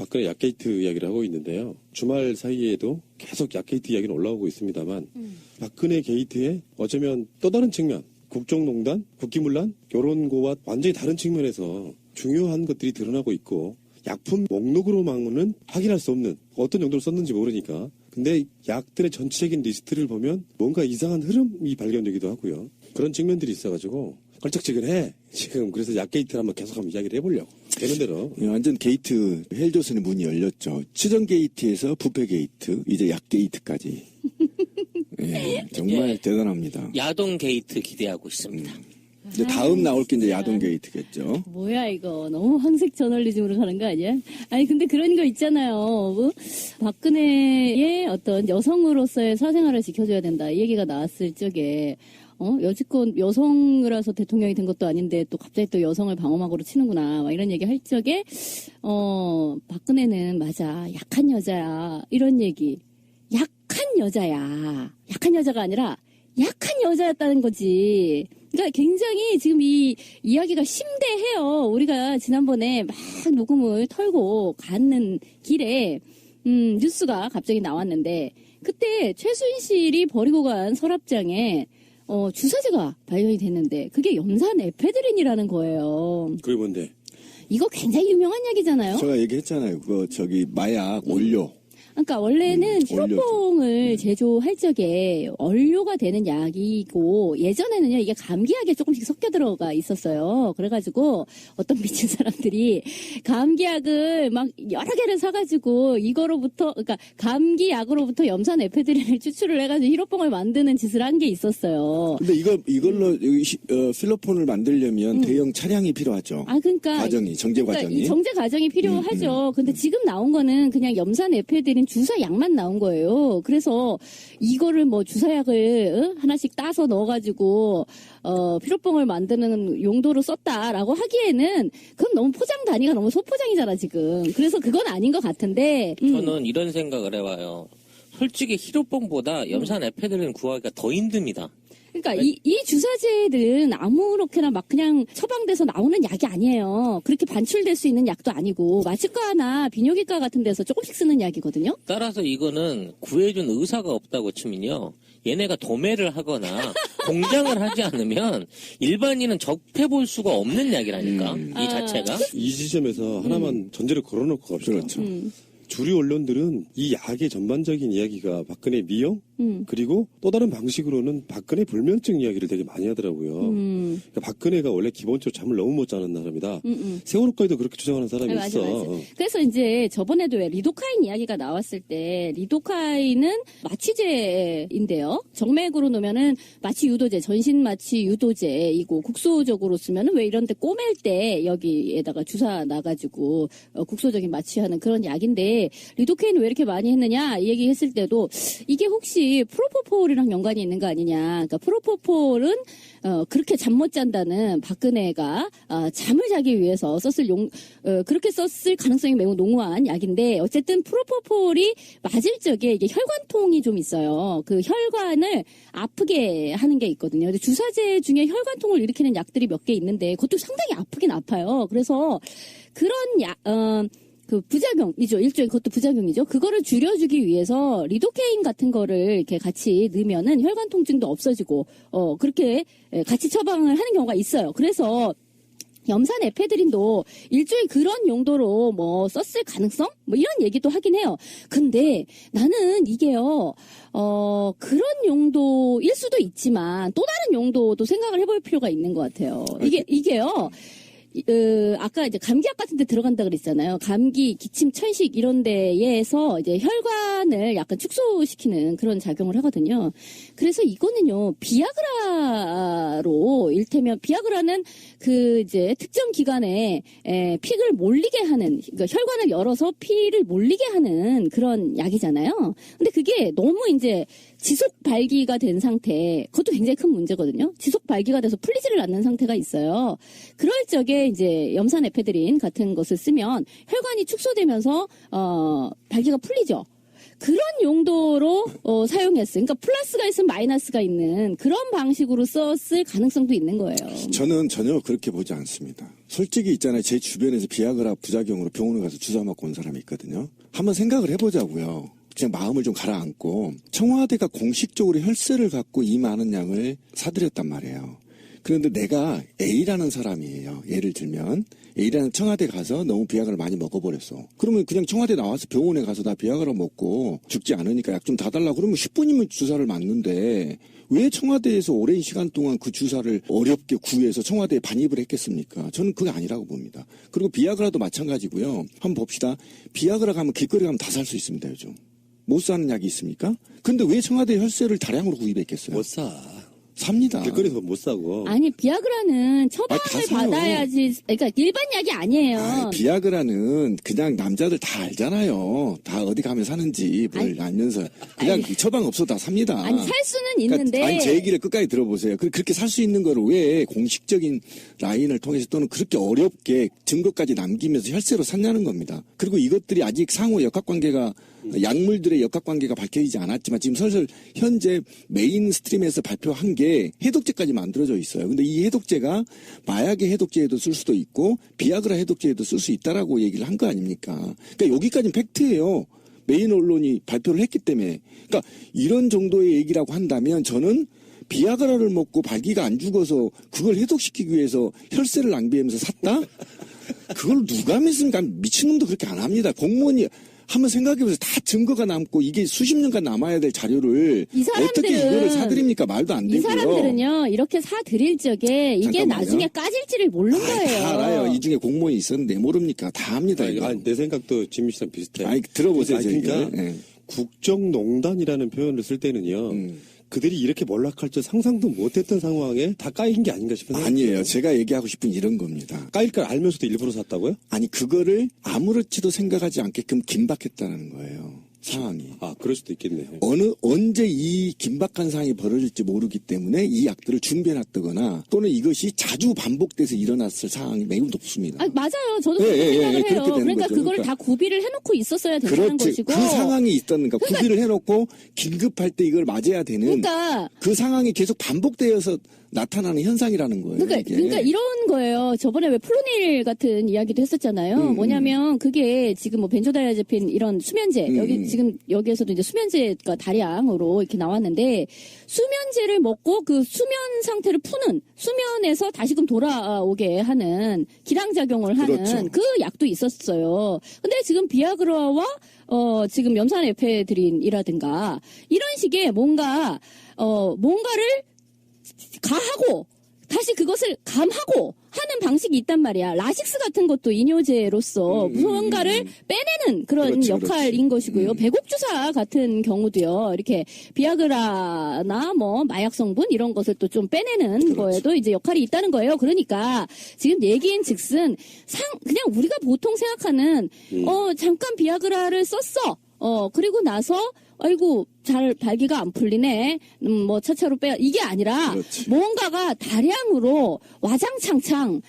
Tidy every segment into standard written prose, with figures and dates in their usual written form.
박근혜 약게이트 이야기를 하고 있는데요. 주말 사이에도 계속 약게이트 이야기는 올라오고 있습니다만 박근혜 게이트의 어쩌면 또 다른 측면, 국정농단, 국기문란 이런 거와 완전히 다른 측면에서 중요한 것들이 드러나고 있고 약품 목록으로만은 확인할 수 없는 어떤 용도로 썼는지 모르니까 근데 약들의 전체적인 리스트를 보면 뭔가 이상한 흐름이 발견되기도 하고요. 그런 측면들이 있어가지고 걸쩍지근해 지금. 그래서 약게이트를 한번 계속 한번 이야기를 해보려고 되는 대로. 완전 게이트 헬조선의 문이 열렸죠. 추정 게이트에서 부패 게이트, 이제 약 게이트까지. 예, 정말 대단합니다. 야동 게이트 기대하고 있습니다. 이제 다음 나올 게 이제 야동 게이트겠죠. 뭐야 이거 너무 황색 저널리즘으로 가는 거 아니야? 아니 근데 그런 거 있잖아요. 뭐, 박근혜의 어떤 여성으로서의 사생활을 지켜줘야 된다 이 얘기가 나왔을 적에 여지껏 여성이라서 대통령이 된 것도 아닌데 또 갑자기 또 여성을 방어막으로 치는구나 막 이런 얘기 할 적에 박근혜는 맞아 약한 여자야 이런 얘기. 약한 여자야. 약한 여자가 아니라 약한 여자였다는 거지. 그러니까 굉장히 지금 이 이야기가 심대해요. 우리가 지난번에 막 녹음을 털고 가는 길에 뉴스가 갑자기 나왔는데 그때 최순실이 버리고 간 서랍장에 주사제가 발견이 됐는데 그게 염산 에페드린이라는 거예요. 그게 뭔데? 이거 굉장히 유명한 약이잖아요. 제가 얘기했잖아요. 그거 마약 원료. 그러니까 원래는 히로뽕을 제조할 적에 원료가 되는 약이고 예전에는요 이게 감기약에 조금씩 섞여 들어가 있었어요. 그래가지고 어떤 미친 사람들이 감기약을 막 여러 개를 사가지고 이거로부터 그러니까 감기약으로부터 염산 에페드린을 추출을 해가지고 히로뽕을 만드는 짓을 한 게 있었어요. 근데 이걸로 필로폰을 만들려면 대형 차량이 필요하죠. 그러니까 과정이 정제 그러니까 과정이. 이 정제 과정이 필요하죠. 근데 지금 나온 거는 그냥 염산 에페드린 주사약만 나온 거예요. 그래서 이거를 뭐 주사약을 하나씩 따서 넣어가지고 피로뽕을 만드는 용도로 썼다라고 하기에는 그건 너무 포장 단위가 너무 소포장이잖아 지금. 그래서 그건 아닌 것 같은데. 저는 이런 생각을 해봐요. 솔직히 히로뽕보다 염산 에페드린 구하기가 더 힘듭니다. 그러니까 이 주사제들은 아무렇게나 막 그냥 처방돼서 나오는 약이 아니에요. 그렇게 반출될 수 있는 약도 아니고 마취과나 비뇨기과 같은 데서 조금씩 쓰는 약이거든요. 따라서 이거는 구해준 의사가 없다고 치면요. 얘네가 도매를 하거나 공장을 하지 않으면 일반인은 접해볼 수가 없는 약이라니까. 이 자체가. 이 지점에서 하나만 전제를 걸어놓고 갑시다. 그렇죠. 주류 언론들은 이 약의 전반적인 이야기가 박근혜 미용 그리고 또 다른 방식으로는 박근혜 불면증 이야기를 되게 많이 하더라고요. 그러니까 박근혜가 원래 기본적으로 잠을 너무 못 자는 사람이다. 세월호까지도 그렇게 주장하는 사람이 맞아, 있어. 맞아. 그래서 이제 저번에도 왜 리도카인 이야기가 나왔을 때 리도카인은 마취제인데요. 정맥으로 놓으면은 마취 유도제, 전신 마취 유도제이고 국소적으로 쓰면은 왜 이런 데 꼬맬 때 여기에다가 주사 놔가지고 국소적인 마취하는 그런 약인데 리도카인 왜 이렇게 많이 했느냐 이 얘기 했을 때도 이게 혹시 프로포폴이랑 연관이 있는 거 아니냐. 그러니까 프로포폴은 그렇게 잠 못 잔다는 박근혜가 잠을 자기 위해서 그렇게 썼을 가능성이 매우 농후한 약인데 어쨌든 프로포폴이 맞을 적에 이게 혈관통이 좀 있어요. 그 혈관을 아프게 하는 게 있거든요. 근데 주사제 중에 혈관통을 일으키는 약들이 몇 개 있는데 그것도 상당히 아프긴 아파요. 그래서 그런 그 부작용이죠. 일종의 그것도 부작용이죠. 그거를 줄여주기 위해서 리도케인 같은 거를 이렇게 같이 넣으면은 혈관 통증도 없어지고 그렇게 같이 처방을 하는 경우가 있어요. 그래서 염산 에페드린도 일종의 그런 용도로 뭐 썼을 가능성? 뭐 이런 얘기도 하긴 해요. 근데 나는 이게요, 그런 용도일 수도 있지만 또 다른 용도도 생각을 해볼 필요가 있는 것 같아요. 이게요. 아까 이제 감기약 같은 데 들어간다 그랬잖아요. 감기, 기침, 천식 이런 데에서 이제 혈관을 약간 축소시키는 그런 작용을 하거든요. 그래서 이거는요, 비아그라로, 일테면 비아그라는 그 이제 특정 기관에 피를 몰리게 하는, 그러니까 혈관을 열어서 피를 몰리게 하는 그런 약이잖아요. 근데 그게 너무 이제 지속 발기가 된 상태, 그것도 굉장히 큰 문제거든요. 지속 발기가 돼서 풀리지를 않는 상태가 있어요. 그럴 적에 이제 염산 에페드린 같은 것을 쓰면 혈관이 축소되면서 발기가 풀리죠. 그런 용도로 사용했어요. 그러니까 플러스가 있으면 마이너스가 있는 그런 방식으로 썼을 가능성도 있는 거예요. 저는 전혀 그렇게 보지 않습니다. 솔직히 있잖아요. 제 주변에서 비아그라 부작용으로 병원에 가서 주사 맞고 온 사람이 있거든요. 한번 생각을 해보자고요. 그냥 마음을 좀 가라앉고 청와대가 공식적으로 혈세를 갖고 이 많은 양을 사들였단 말이에요. 그런데 내가 A라는 사람이에요. 예를 들면 A라는 청와대 가서 너무 비아그라를 많이 먹어버렸어. 그러면 그냥 청와대 나와서 병원에 가서 나 비아그라 먹고 죽지 않으니까 약 좀 다 달라 그러면 10분이면 주사를 맞는데 왜 청와대에서 오랜 시간 동안 그 주사를 어렵게 구해서 청와대에 반입을 했겠습니까? 저는 그게 아니라고 봅니다. 그리고 비아그라도 마찬가지고요. 한번 봅시다. 비아그라 가면 길거리 가면 다 살 수 있습니다. 요즘. 못 사는 약이 있습니까? 근데 왜 청와대 혈세를 다량으로 구입했겠어요? 못 사. 삽니다. 길거리에서 못 사고. 아니 비아그라는 처방을 다 사요. 받아야지. 그러니까 일반 약이 아니에요. 비아그라는 그냥 남자들 다 알잖아요. 다 어디 가면 사는지 뭘 알면서 그냥 처방 없어 다 삽니다. 아니 살 수는 있는데. 그러니까 아니 제 얘기를 끝까지 들어보세요. 그렇게 살 수 있는 거를 왜 공식적인 라인을 통해서 또는 그렇게 어렵게 증거까지 남기면서 혈세로 샀냐는 겁니다. 그리고 이것들이 아직 상호 역학관계가 약물들의 역학관계가 밝혀지지 않았지만 지금 슬슬 현재 메인 스트림에서 발표한 게 해독제까지 만들어져 있어요. 근데 이 해독제가 마약의 해독제에도 쓸 수도 있고 비아그라 해독제에도 쓸 수 있다라고 얘기를 한 거 아닙니까? 그러니까 여기까지는 팩트예요. 메인 언론이 발표를 했기 때문에. 그러니까 이런 정도의 얘기라고 한다면 저는 비아그라를 먹고 발기가 안 죽어서 그걸 해독시키기 위해서 혈세를 낭비하면서 샀다? 그걸 누가 믿습니까? 미친놈도 그렇게 안 합니다. 공무원이 한번 생각해보세요. 다 증거가 남고 이게 수십 년간 남아야 될 자료를 이 사람들은- 어떻게 이거를 사드립니까? 말도 안 되고요. 이 사람들은요 이렇게 사드릴 적에 이게 잠깐만요. 나중에 까질지를 모르는 거예요. 다 알아요. 이 중에 공무원이 있었는데 모릅니까? 다 합니다. 이거. 아니, 내 생각도 지민 씨랑 비슷해. 아니, 들어보세요. 아니, 제 그러니까 얘기를. 예. 국정농단이라는 표현을 쓸 때는요. 그들이 이렇게 몰락할 줄 상상도 못했던 상황에 다 까인 게 아닌가 싶은 생각이 아니에요. 들어요. 제가 얘기하고 싶은 이런 겁니다. 까일 걸 알면서도 일부러 샀다고요? 아니 그거를 아무렇지도 생각하지 않게끔 긴박했다는 거예요. 상황이. 아, 그럴 수도 있겠네요. 언제 이 긴박한 상황이 벌어질지 모르기 때문에 이 약들을 준비해놨다거나 또는 이것이 자주 반복돼서 일어났을 상황이 매우 높습니다. 아, 맞아요. 저도 예, 그렇게 예, 생각을 예, 해요. 그렇게 되는 그러니까 거죠. 그거를 그러니까. 다 구비를 해놓고 있었어야 된다는 그렇지. 것이고. 그 상황이 있다는가. 구비를 해놓고 긴급할 때 이걸 맞아야 되는 그러니까 그 상황이 계속 반복되어서 나타나는 현상이라는 거예요. 이게. 그러니까 이런 거예요. 저번에 왜 플로닐 같은 이야기도 했었잖아요. 뭐냐면 그게 지금 뭐 벤조다이아제핀 이런 수면제 여기 지금 여기에서도 이제 수면제가 다량으로 이렇게 나왔는데 수면제를 먹고 그 수면 상태를 푸는 수면에서 다시금 돌아오게 하는 기량작용을 하는 그렇죠. 그 약도 있었어요. 근데 지금 비아그라와 지금 염산 에페드린이라든가 이런 식의 뭔가를 가하고 다시 그것을 감하고 하는 방식이 있단 말이야. 라식스 같은 것도 이뇨제로서 무언가를 빼내는 그런 그렇지, 역할인 그렇지. 것이고요. 배곡주사 같은 경우도요. 이렇게 비아그라나 뭐 마약 성분 이런 것을 또 좀 빼내는 거에도 이제 역할이 있다는 거예요. 그러니까 지금 얘기인즉슨 그냥 우리가 보통 생각하는 잠깐 비아그라를 썼어. 그리고 나서 아이고 잘 발기가 안 풀리네. 뭐 차차로 빼 이게 아니라 그렇지. 뭔가가 다량으로 와장창창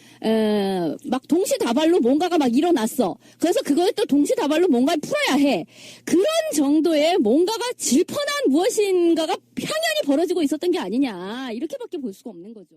막 동시다발로 뭔가가 막 일어났어. 그래서 그걸 또 동시다발로 뭔가를 풀어야 해. 그런 정도의 뭔가가 질펀한 무엇인가가 향연이 벌어지고 있었던 게 아니냐. 이렇게밖에 볼 수가 없는 거죠.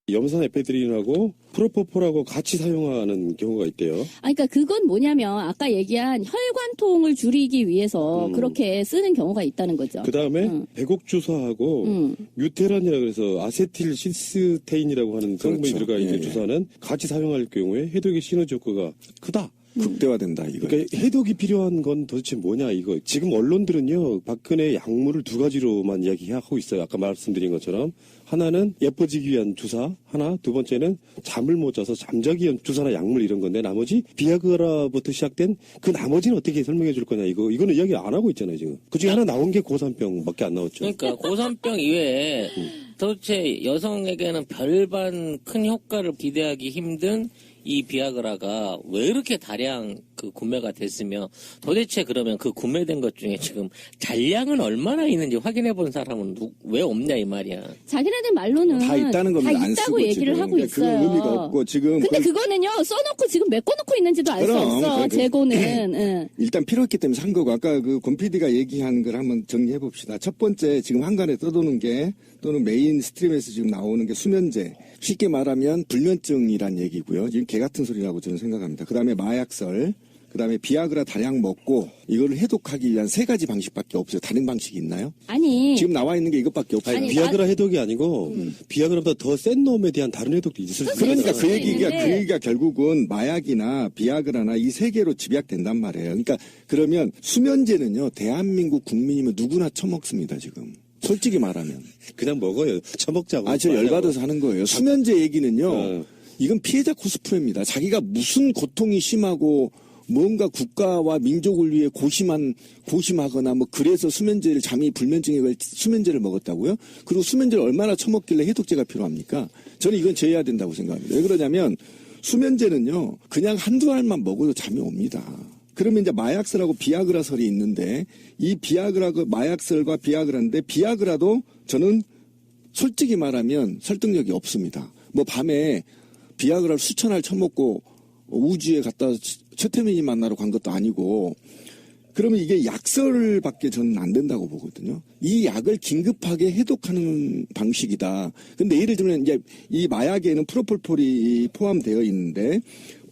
염산 에페드린하고 프로포폴하고 같이 사용하는 경우가 있대요. 그러니까 그건 뭐냐면 아까 얘기한 혈관통을 줄이기 위해서 그렇게 쓰는 경우가 있다는 거죠. 그 다음에 배곡주사하고 유테란이라 그래서 아세틸 시스테인이라고 하는 성분이 그렇죠. 들어가 있는 예, 예. 주사는 같이 사용할 경우에 해독의 시너지 효과가 크다. 극대화된다 이거. 그러니까 해독이 필요한 건 도대체 뭐냐 이거. 지금 언론들은요 박근혜 약물을 두 가지로만 이야기하고 있어요. 아까 말씀드린 것처럼 하나는 예뻐지기 위한 주사 하나, 두 번째는 잠을 못 자서 잠자기 위한 주사나 약물 이런 건데 나머지 비아그라부터 시작된 그 나머지는 어떻게 설명해 줄 거냐 이거는 이야기 안 하고 있잖아요 지금. 그중에 하나 나온 게 고산병밖에 안 나왔죠. 그러니까 고산병 이외에 도대체 여성에게는 별반 큰 효과를 기대하기 힘든 이 비아그라가 왜 이렇게 다량 그 구매가 됐으며 도대체 그러면 그 구매된 것 중에 지금 잔량은 얼마나 있는지 확인해 본 사람은 왜 없냐 이 말이야. 자기네들 말로는 다 있다는 겁니다. 다 안 있다고 쓰고 얘기를 지금. 하고 그러니까 있어요. 그건 의미가 없고 지금 근데 그거는요 써놓고 지금 메꿔놓고 있는지도 알 수 그럼, 없어. 그러니까 재고는. 응. 일단 필요했기 때문에 산 거고 아까 그 권 PD가 얘기한 걸 한번 정리해 봅시다. 첫 번째 지금 한간에 떠도는 게 또는 메인 스트림에서 지금 나오는 게 수면제. 쉽게 말하면 불면증이란 얘기고요. 지금 개 같은 소리라고 저는 생각합니다. 그다음에 마약설, 그다음에 비아그라 다량 먹고 이거를 해독하기 위한 3가지 방식밖에 없어요. 다른 방식이 있나요? 아니 지금 나와 있는 게 이것밖에 없어요. 아니, 비아그라 해독이 아니고 비아그라보다 더 센 놈에 대한 다른 해독도 있을 수 있어요. 그러니까 그 얘기가 있는데. 그 얘기가 결국은 마약이나 비아그라나 이 3개로 집약된단 말이에요. 그러니까 그러면 수면제는요 대한민국 국민이면 누구나 처먹습니다 지금. 솔직히 말하면. 그냥 먹어요. 처먹자고. 저 열받아서 하는 거예요. 수면제 얘기는요. 어. 이건 피해자 코스프레입니다. 자기가 무슨 고통이 심하고 뭔가 국가와 민족을 위해 고심하거나 뭐 그래서 수면제를 잠이 불면증에 걸려 수면제를 먹었다고요? 그리고 수면제를 얼마나 처먹길래 해독제가 필요합니까? 저는 이건 제해야 된다고 생각합니다. 왜 그러냐면 수면제는요. 그냥 한두 알만 먹어도 잠이 옵니다. 그러면 이제 마약설하고 비아그라설이 있는데 이 비아그라가 마약설과 비아그라인데 비아그라도 저는 솔직히 말하면 설득력이 없습니다. 뭐 밤에 비아그라를 수천 알 처먹고 우주에 갔다 최태민이 만나러 간 것도 아니고 그러면 이게 약설밖에 저는 안 된다고 보거든요. 이 약을 긴급하게 해독하는 방식이다. 근데 예를 들면 이제 이 마약에는 프로폴폴이 포함되어 있는데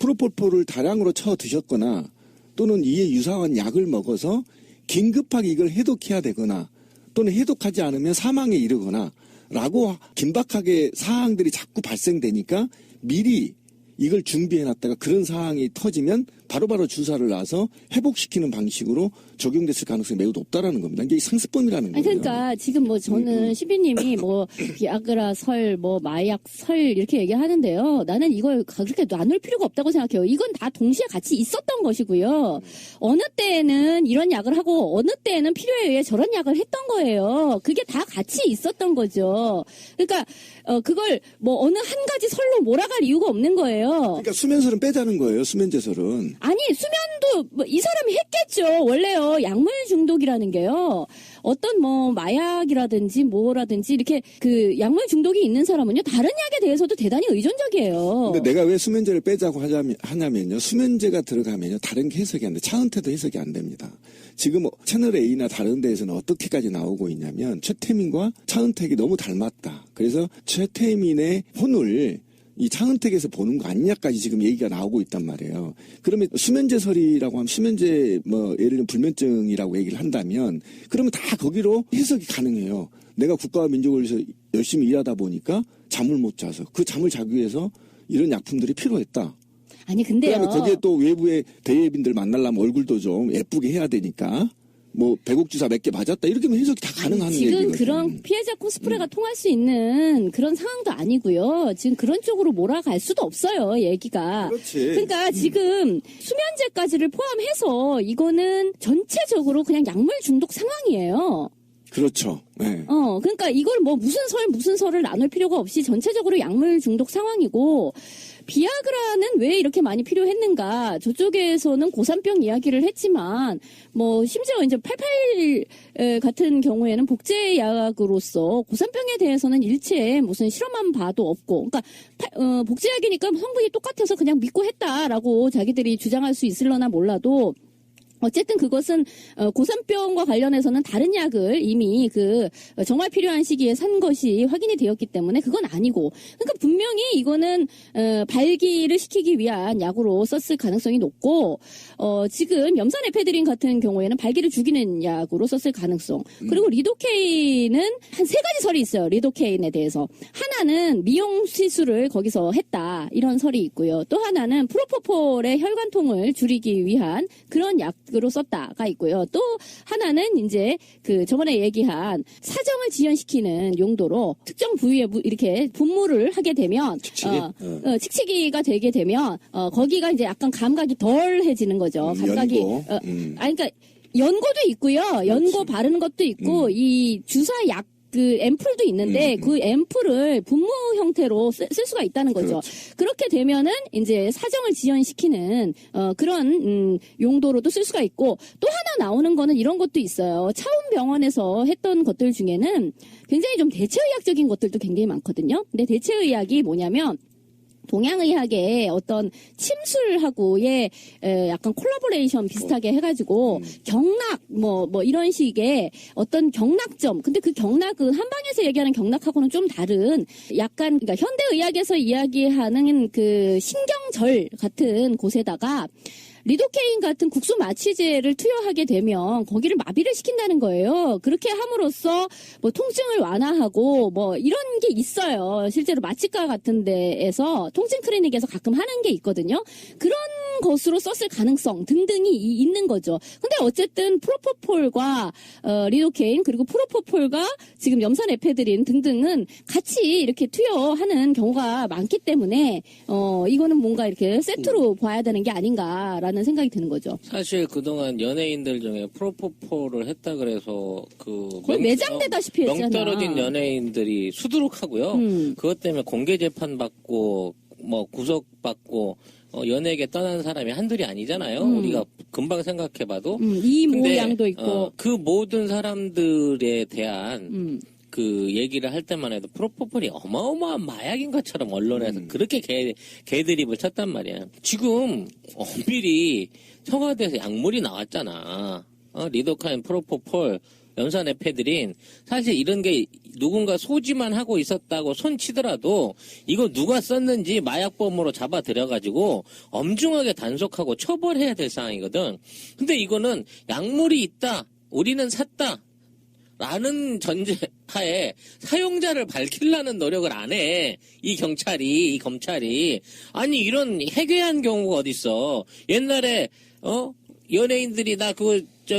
프로폴폴을 다량으로 쳐 드셨거나 또는 이에 유사한 약을 먹어서 긴급하게 이걸 해독해야 되거나 또는 해독하지 않으면 사망에 이르거나 라고 긴박하게 사항들이 자꾸 발생되니까 미리 이걸 준비해놨다가 그런 상황이 터지면 바로바로 주사를 놔서 회복시키는 방식으로 적용됐을 가능성이 매우 높다라는 겁니다. 이게 상습범이라는 아니, 거예요. 그러니까 지금 뭐 저는 시비님이 뭐 비아그라 설, 뭐 마약 설 이렇게 얘기하는데요. 나는 이걸 그렇게 나눌 필요가 없다고 생각해요. 이건 다 동시에 같이 있었던 것이고요. 어느 때에는 이런 약을 하고 어느 때에는 필요에 의해 저런 약을 했던 거예요. 그게 다 같이 있었던 거죠. 그러니까 그걸 뭐 어느 한 가지 설로 몰아갈 이유가 없는 거예요. 그러니까 수면설은 빼자는 거예요. 수면제설은. 아니 수면도 뭐 이 사람이 했겠죠. 원래요 약물 중독이라는 게요 어떤 뭐 마약이라든지 뭐라든지 이렇게 그 약물 중독이 있는 사람은요 다른 약에 대해서도 대단히 의존적이에요. 근데 내가 왜 수면제를 빼자고 하냐면요. 수면제가 들어가면요. 다른 게 해석이 안 돼. 차은태도 해석이 안 됩니다. 지금 채널 A나 다른 데에서는 어떻게까지 나오고 있냐면 최태민과 차은택이 너무 닮았다. 그래서 최태민의 혼을 이 차은택에서 보는 거 아니냐까지 지금 얘기가 나오고 있단 말이에요. 그러면 수면제설이라고 하면 수면제 뭐 예를 들면 불면증이라고 얘기를 한다면 그러면 다 거기로 해석이 가능해요. 내가 국가와 민족을 위해서 열심히 일하다 보니까 잠을 못 자서 그 잠을 자기 위해서 이런 약품들이 필요했다. 아니 근데요. 그다음에 거기에 또 외부의 대예빈들 만나려면 얼굴도 좀 예쁘게 해야 되니까 뭐 배곡주사 몇 개 맞았다 이렇게 하면 해석이 다 가능한 지금 얘기거든요. 그런 피해자 코스프레가 통할 수 있는 그런 상황도 아니고요. 지금 그런 쪽으로 몰아갈 수도 없어요. 얘기가. 그렇지. 그러니까 지금 수면제까지를 포함해서 이거는 전체적으로 그냥 약물 중독 상황이에요. 그렇죠. 네. 그러니까 이걸 뭐 무슨 설을 나눌 필요가 없이 전체적으로 약물 중독 상황이고 비아그라는 왜 이렇게 많이 필요했는가? 저쪽에서는 고산병 이야기를 했지만 뭐 심지어 이제 88 같은 경우에는 복제약으로서 고산병에 대해서는 일체 무슨 실험한 바도 없고, 그러니까 복제약이니까 성분이 똑같아서 그냥 믿고 했다라고 자기들이 주장할 수 있을려나 몰라도. 어쨌든 그것은 고산병과 관련해서는 다른 약을 이미 정말 필요한 시기에 산 것이 확인이 되었기 때문에 그건 아니고, 그러니까 분명히 이거는 발기를 시키기 위한 약으로 썼을 가능성이 높고, 지금 염산에페드린 같은 경우에는 발기를 죽이는 약으로 썼을 가능성. 그리고 리도케인은 한 3가지 설이 있어요. 리도케인에 대해서 하나는 미용 시술을 거기서 했다 이런 설이 있고요. 또 하나는 프로포폴의 혈관통을 줄이기 위한 그런 약 으로 썼다가 있고요. 또 하나는 이제 저번에 얘기한 사정을 지연시키는 용도로 특정 부위에 이렇게 분무를 하게 되면 칙칙이가 되게 되면 거기가 이제 약간 감각이 덜해지는 거죠. 감각이 연고. 그러니까 연고도 있고요. 연고 바르는 것도 있고 이 주사 약 그 앰플도 있는데 그 앰플을 분무 형태로 쓸 수가 있다는 거죠. 그렇죠. 그렇게 되면은 이제 사정을 지연시키는 그런 용도로도 쓸 수가 있고 또 하나 나오는 거는 이런 것도 있어요. 차움병원에서 했던 것들 중에는 굉장히 좀 대체의학적인 것들도 굉장히 많거든요. 근데 대체의학이 뭐냐면 동양의학의 어떤 침술하고의 약간 콜라보레이션 비슷하게 해가지고 경락 뭐 이런 식의 어떤 경락점. 근데 그 경락은 한방에서 얘기하는 경락하고는 좀 다른 약간 그러니까 현대의학에서 이야기하는 그 신경절 같은 곳에다가 리도케인 같은 국소 마취제를 투여하게 되면 거기를 마비를 시킨다는 거예요. 그렇게 함으로써 뭐 통증을 완화하고 뭐 이런 게 있어요. 실제로 마취과 같은 데에서 통증 클리닉에서 가끔 하는 게 있거든요. 그런 것으로 썼을 가능성 등등이 있는 거죠. 근데 어쨌든 프로포폴과 리도케인 그리고 프로포폴과 지금 염산 에페드린 등등은 같이 이렇게 투여하는 경우가 많기 때문에 이거는 뭔가 이렇게 세트로 봐야 되는 게 아닌가라는 생각이 드는 거죠. 사실 그동안 연예인들 중에 프로포폴을 했다 그래서 거의 매장되다시피 했잖아. 명 떨어진 연예인들이 수두룩하고요. 그것 때문에 공개 재판 받고 뭐 구속 받고 연예계 떠난 사람이 한둘이 아니잖아요. 우리가 금방 생각해봐도. 이모 양도 있고. 그 모든 사람들에 대한 그 얘기를 할 때만 해도 프로포폴이 어마어마한 마약인 것처럼 언론에서 그렇게 개드립을 쳤단 말이야. 지금 엄밀히 청와대에서 약물이 나왔잖아. 리도카인, 프로포폴, 염산 에페드린. 사실 이런 게 누군가 소지만 하고 있었다고 손치더라도 이거 누가 썼는지 마약범으로 잡아들여가지고 엄중하게 단속하고 처벌해야 될 상황이거든. 근데 이거는 약물이 있다. 우리는 샀다. 라는 전제하에 사용자를 밝히려는 노력을 안 해. 이 검찰이. 아니, 이런 해괴한 경우가 어딨어. 옛날에, 연예인들이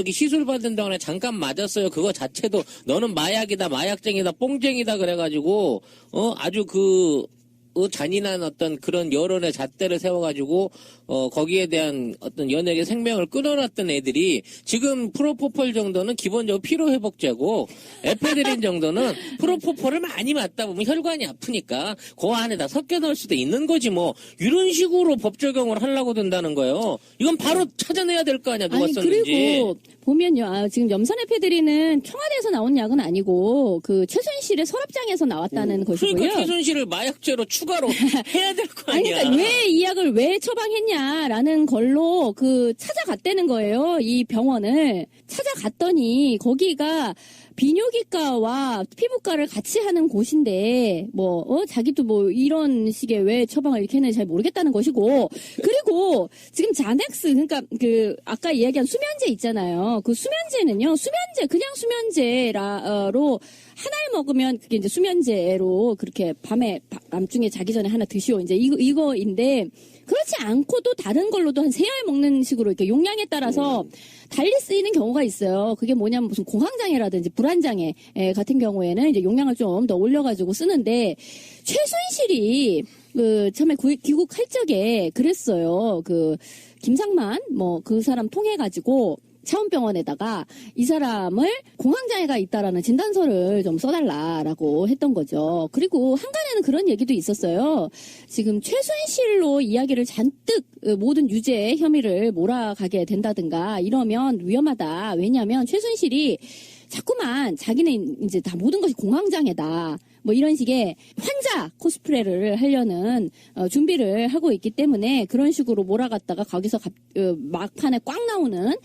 시술 받은 동안에 잠깐 맞았어요. 그거 자체도 너는 마약이다, 마약쟁이다, 뽕쟁이다 그래가지고, 아주 잔인한 어떤 그런 여론의 잣대를 세워가지고 거기에 대한 어떤 연예계 생명을 끊어놨던 애들이 지금 프로포폴 정도는 기본적으로 피로회복제고 에페드린 정도는 프로포폴을 많이 맞다 보면 혈관이 아프니까 그 안에다 섞여 넣을 수도 있는 거지 뭐 이런 식으로 법 적용을 하려고 든다는 거예요. 이건 바로 찾아내야 될 거 아니야 누가 썼는지. 그리고 보면요. 지금 염산 에페드린은 청와대에서 나온 약은 아니고 그 최순실의 서랍장에서 나왔다는 것이고요. 그러니까 최순실을 마약죄로 추가로 해야 될 거 아니, 아니야. 그러니까 왜 이 약을 왜 처방했냐라는 걸로 찾아갔다는 거예요. 이 병원을 찾아갔더니 거기가 비뇨기과와 피부과를 같이 하는 곳인데 자기도 이런 식의 왜 처방을 이렇게 했는지 잘 모르겠다는 것이고 그리고 지금 자넥스 그러니까 아까 이야기한 수면제 있잖아요. 그 수면제는요. 그냥 수면제로 하나를 먹으면 그게 이제 수면제로 그렇게 밤중에 자기 전에 하나 드시오. 이제 이거인데 그렇지 않고도 다른 걸로도 한 3알 먹는 식으로 이렇게 용량에 따라서 달리 쓰이는 경우가 있어요. 그게 뭐냐면 무슨 공황장애라든지 불안장애 같은 경우에는 이제 용량을 좀 더 올려가지고 쓰는데 최순실이 처음에 귀국할 적에 그랬어요. 김상만 그 사람 통해가지고 차움병원에다가 이 사람을 공황장애가 있다라는 진단서를 좀 써달라라고 했던 거죠. 그리고 한간에는 그런 얘기도 있었어요. 지금 최순실로 이야기를 잔뜩 모든 유죄 혐의를 몰아가게 된다든가 이러면 위험하다. 왜냐하면 최순실이 자꾸만 자기는 이제 다 모든 것이 공황장애다. 이런 식의 환자 코스프레를 하려는 준비를 하고 있기 때문에 그런 식으로 몰아갔다가 거기서 막판에 꽉 나오는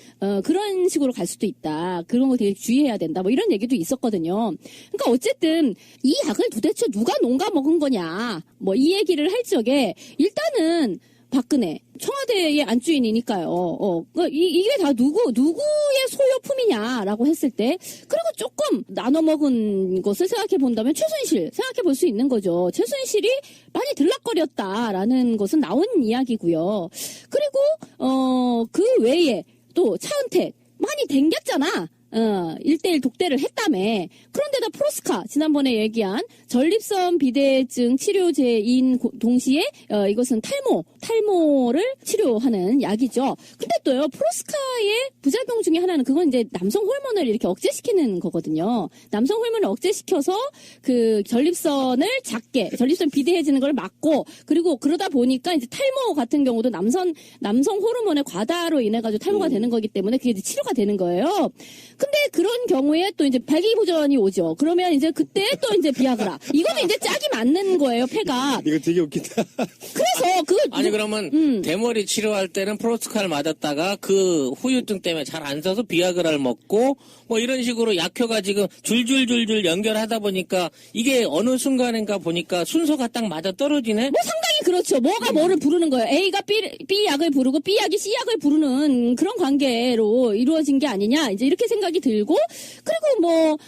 그런 식으로 갈 수도 있다. 그런 거 되게 주의해야 된다. 이런 얘기도 있었거든요. 그러니까 어쨌든 이 약을 도대체 누가 농가 먹은 거냐. 이 얘기를 할 적에 일단은 박근혜 청와대의 안주인이니까요. 이게 다 누구의 소요품이냐라고 했을 때 그리고 조금 나눠 먹은 것을 생각해 본다면 최순실 생각해 볼 수 있는 거죠. 최순실이 많이 들락거렸다라는 것은 나온 이야기고요. 그리고 그 외에 또 차은택 많이 댕겼잖아. 1대1 독대를 했다며. 그런데다 프로스카 지난번에 얘기한 전립선 비대증 치료제인 동시에 이것은 탈모를 치료하는 약이죠. 근데 또요 프로스카의 부작용 중에 하나는 그건 이제 남성 호르몬을 이렇게 억제시키는 거거든요. 남성 호르몬을 억제시켜서 그 전립선 비대해지는 걸 막고, 그리고 그러다 보니까 이제 탈모 같은 경우도 남성 호르몬의 과다로 인해 가지고 탈모가 되는 거기 때문에 그게 이제 치료가 되는 거예요. 근데 그런 경우에 또 이제 발기부전이 오죠. 그러면 이제 그때 또 이제 비아그라. 이거는 이제 짝이 맞는 거예요, 폐가. 이거 되게 웃기다. 그래서 아니 그러면 대머리 치료할 때는 프로스카를 맞았다가 그 후유증 때문에 잘 안 써서 비아그라를 먹고 뭐 이런 식으로 약효가 지금 줄줄줄줄 연결하다 보니까 이게 어느 순간인가 보니까 순서가 딱 맞아 떨어지네. 뭐 상당히 그렇죠. 뭐가 뭐를 부르는 거예요. A가 B 약을 부르고 B 약이 C 약을 부르는 그런 관계로 이루어진 게 아니냐. 이제 이렇게 생각이 들고, 그리고 뭐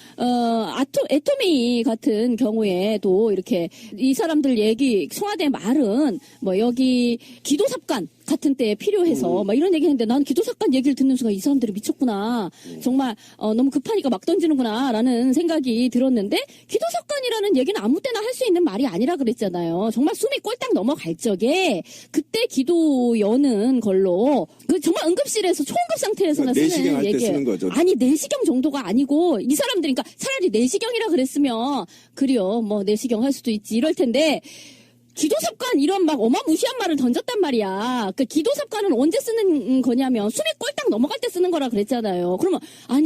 애토미 같은 경우에도 이렇게 이 사람들 얘기 청와대 말은 뭐 여기 기도삽관 같은 때에 필요해서 막 이런 얘기했는데, 난 기도삽관 얘기를 듣는 순간 이 사람들이 미쳤구나. 정말 너무 급하니까 막 던지는구나 라는 생각이 들었는데, 기도삽관이라는 얘기는 아무 때나 할 수 있는 말이 아니라 그랬잖아요. 정말 숨이 꼴딱 넘어갈 적에 그때 기도 여는 걸로, 그 정말 응급실에서 초응급 상태에서나 내시경 쓰는 할 때 얘기예요. 쓰는 거죠. 아니 내시경 정도가 아니고 이 사람들이, 그러니까 차라리 내시경이라 그랬으면 그래요, 뭐 내시경 할 수도 있지 이럴 텐데, 기도삽관 이런 막 어마무시한 말을 던졌단 말이야. 그 기도삽관은 언제 쓰는 거냐면 숨이 꼴딱 넘어갈 때 쓰는 거라 그랬잖아요. 그러면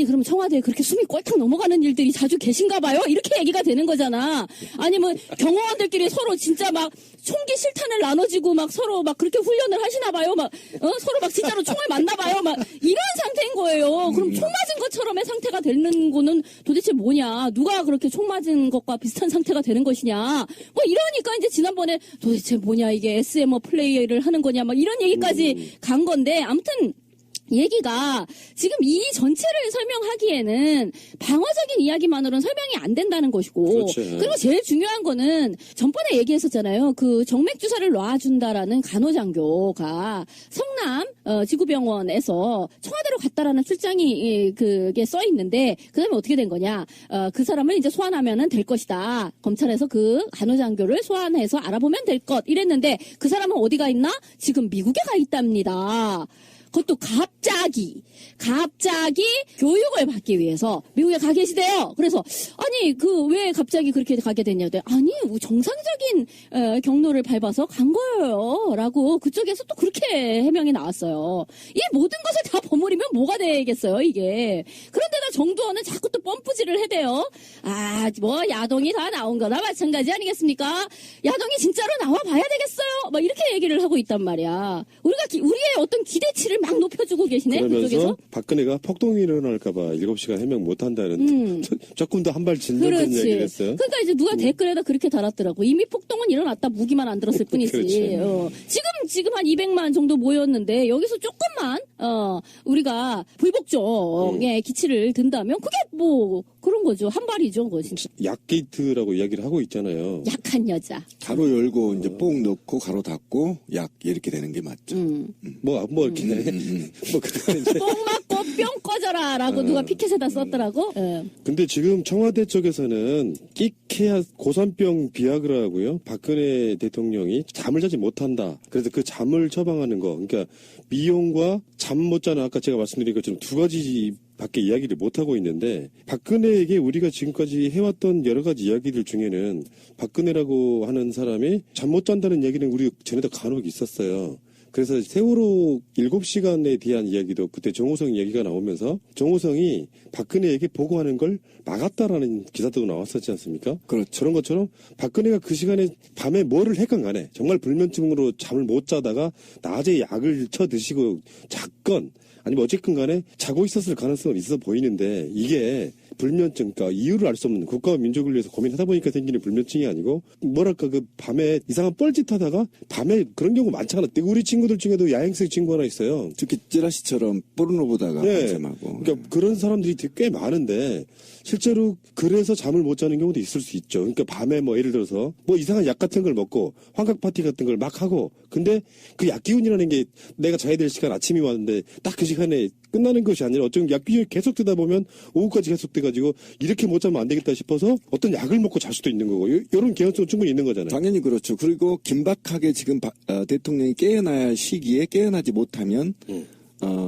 그럼 청와대에 그렇게 숨이 꼴딱 넘어가는 일들이 자주 계신가 봐요? 이렇게 얘기가 되는 거잖아. 아니면 경호원들끼리 서로 진짜 막 총기 실탄을 나눠지고 막 서로 막 그렇게 훈련을 하시나 봐요. 막 서로 막 진짜로 총을 맞나 봐요. 막 이런 상태인 거예요. 그럼 총 맞은 것처럼의 상태가 되는 거는 도대체 뭐냐? 누가 그렇게 총 맞은 것과 비슷한 상태가 되는 것이냐? 뭐 이러니까 이제 지난번에 도대체 뭐냐 이게 SM어 플레이를 하는 거냐 막 이런 얘기까지 간 건데, 아무튼 얘기가 지금 이 전체를 설명하기에는 방어적인 이야기만으로는 설명이 안 된다는 것이고, 그렇죠. 그리고 제일 중요한 거는 전번에 얘기했었잖아요. 그 정맥 주사를 놔준다라는 간호장교가 성남 지구병원에서 청와대로 갔다라는 출장이 그게 써 있는데, 그다음에 어떻게 된 거냐? 그 사람을 이제 소환하면은 될 것이다. 검찰에서 그 간호장교를 소환해서 알아보면 될 것 이랬는데, 그 사람은 어디가 있나? 지금 미국에 가 있답니다. 그것도 갑자기 교육을 받기 위해서 미국에 가 계시대요. 그래서 아니 왜 갑자기 그렇게 가게 됐냐고. 아니 정상적인 경로를 밟아서 간 거예요 라고 그쪽에서 또 그렇게 해명이 나왔어요. 이 모든 것을 다 버무리면 뭐가 되겠어요 이게. 그런데다 정두원은 자꾸 또 뻔뿌지를 해대요. 뭐 야동이 다 나온 거나 마찬가지 아니겠습니까? 야동이 진짜로 나와 봐야 되겠어요 막 이렇게 얘기를 하고 있단 말이야. 우리의 어떤 기대치를 막 높여주고 계시네. 그러면서 그쪽에서. 박근혜가 폭동이 일어날까봐 7시간 해명 못한다는 조금 더 한 발 진전된 얘기를 했어요. 그러니까 이제 누가 댓글에다 그렇게 달았더라고. 이미 폭동은 일어났다. 무기만 안 들었을 뿐이지. 그렇죠. 지금 한 200만 정도 모였는데 여기서 조금만 우리가 불복종의 기치를 든다면 그게 뭐 그런 거죠. 한 발이죠. 그거 진짜. 약게이트라고 이야기를 하고 있잖아요. 약한 여자. 가로 열고 이제 뽕 넣고 가로 닫고 약 이렇게 되는 게 맞죠. 뭐 이렇게 뭐 그때 이제 뽕 맞고 뿅 꺼져라라고 누가 피켓에다 썼더라고. 예. 근데 지금 청와대 쪽에서는 끼케야 고산병 비아그라고요. 박근혜 대통령이 잠을 자지 못한다. 그래서 그 잠을 처방하는 거. 그러니까 미용과 잠 못 자는, 아까 제가 말씀드린 것처럼 두 가지 밖에 이야기를 못하고 있는데, 박근혜에게 우리가 지금까지 해왔던 여러 가지 이야기들 중에는 박근혜라고 하는 사람이 잠 못 잔다는 얘기는 우리 전에도 간혹 있었어요. 그래서 세월호 7시간에 대한 이야기도 그때 정호성 이야기가 나오면서 정호성이 박근혜에게 보고하는 걸 막았다라는 기사도 나왔었지 않습니까? 그렇죠. 저런 것처럼 박근혜가 그 시간에 밤에 뭐를 했건 간에 정말 불면증으로 잠을 못 자다가 낮에 약을 쳐 드시고 잤건 아니면 어쨌건 간에 자고 있었을 가능성은 있어 보이는데, 이게 불면증, 그러니까 이유를 알 수 없는 국가와 민족을 위해서 고민하다 보니까 생기는 불면증이 아니고 뭐랄까 그 밤에 이상한 뻘짓하다가 밤에 그런 경우 많잖아. 우리 친구들 중에도 야행성 친구 하나 있어요. 특히 찌라시처럼 포르노 보다가 네. 밤샘하고. 그러니까 그런 사람들이 되게 꽤 많은데 실제로 그래서 잠을 못 자는 경우도 있을 수 있죠. 그러니까 밤에 뭐 예를 들어서 뭐 이상한 약 같은 걸 먹고 환각 파티 같은 걸 막 하고 근데 그 약 기운이라는 게 내가 자야 될 시간 아침이 왔는데 딱 그 시간에 끝나는 것이 아니라 어쩌면 약 기운이 계속되다 보면 오후까지 계속돼가지고 이렇게 못 자면 안 되겠다 싶어서 어떤 약을 먹고 잘 수도 있는 거고 이런 개연성은 충분히 있는 거잖아요. 당연히 그렇죠. 그리고 긴박하게 지금 대통령이 깨어나야 할 시기에 깨어나지 못하면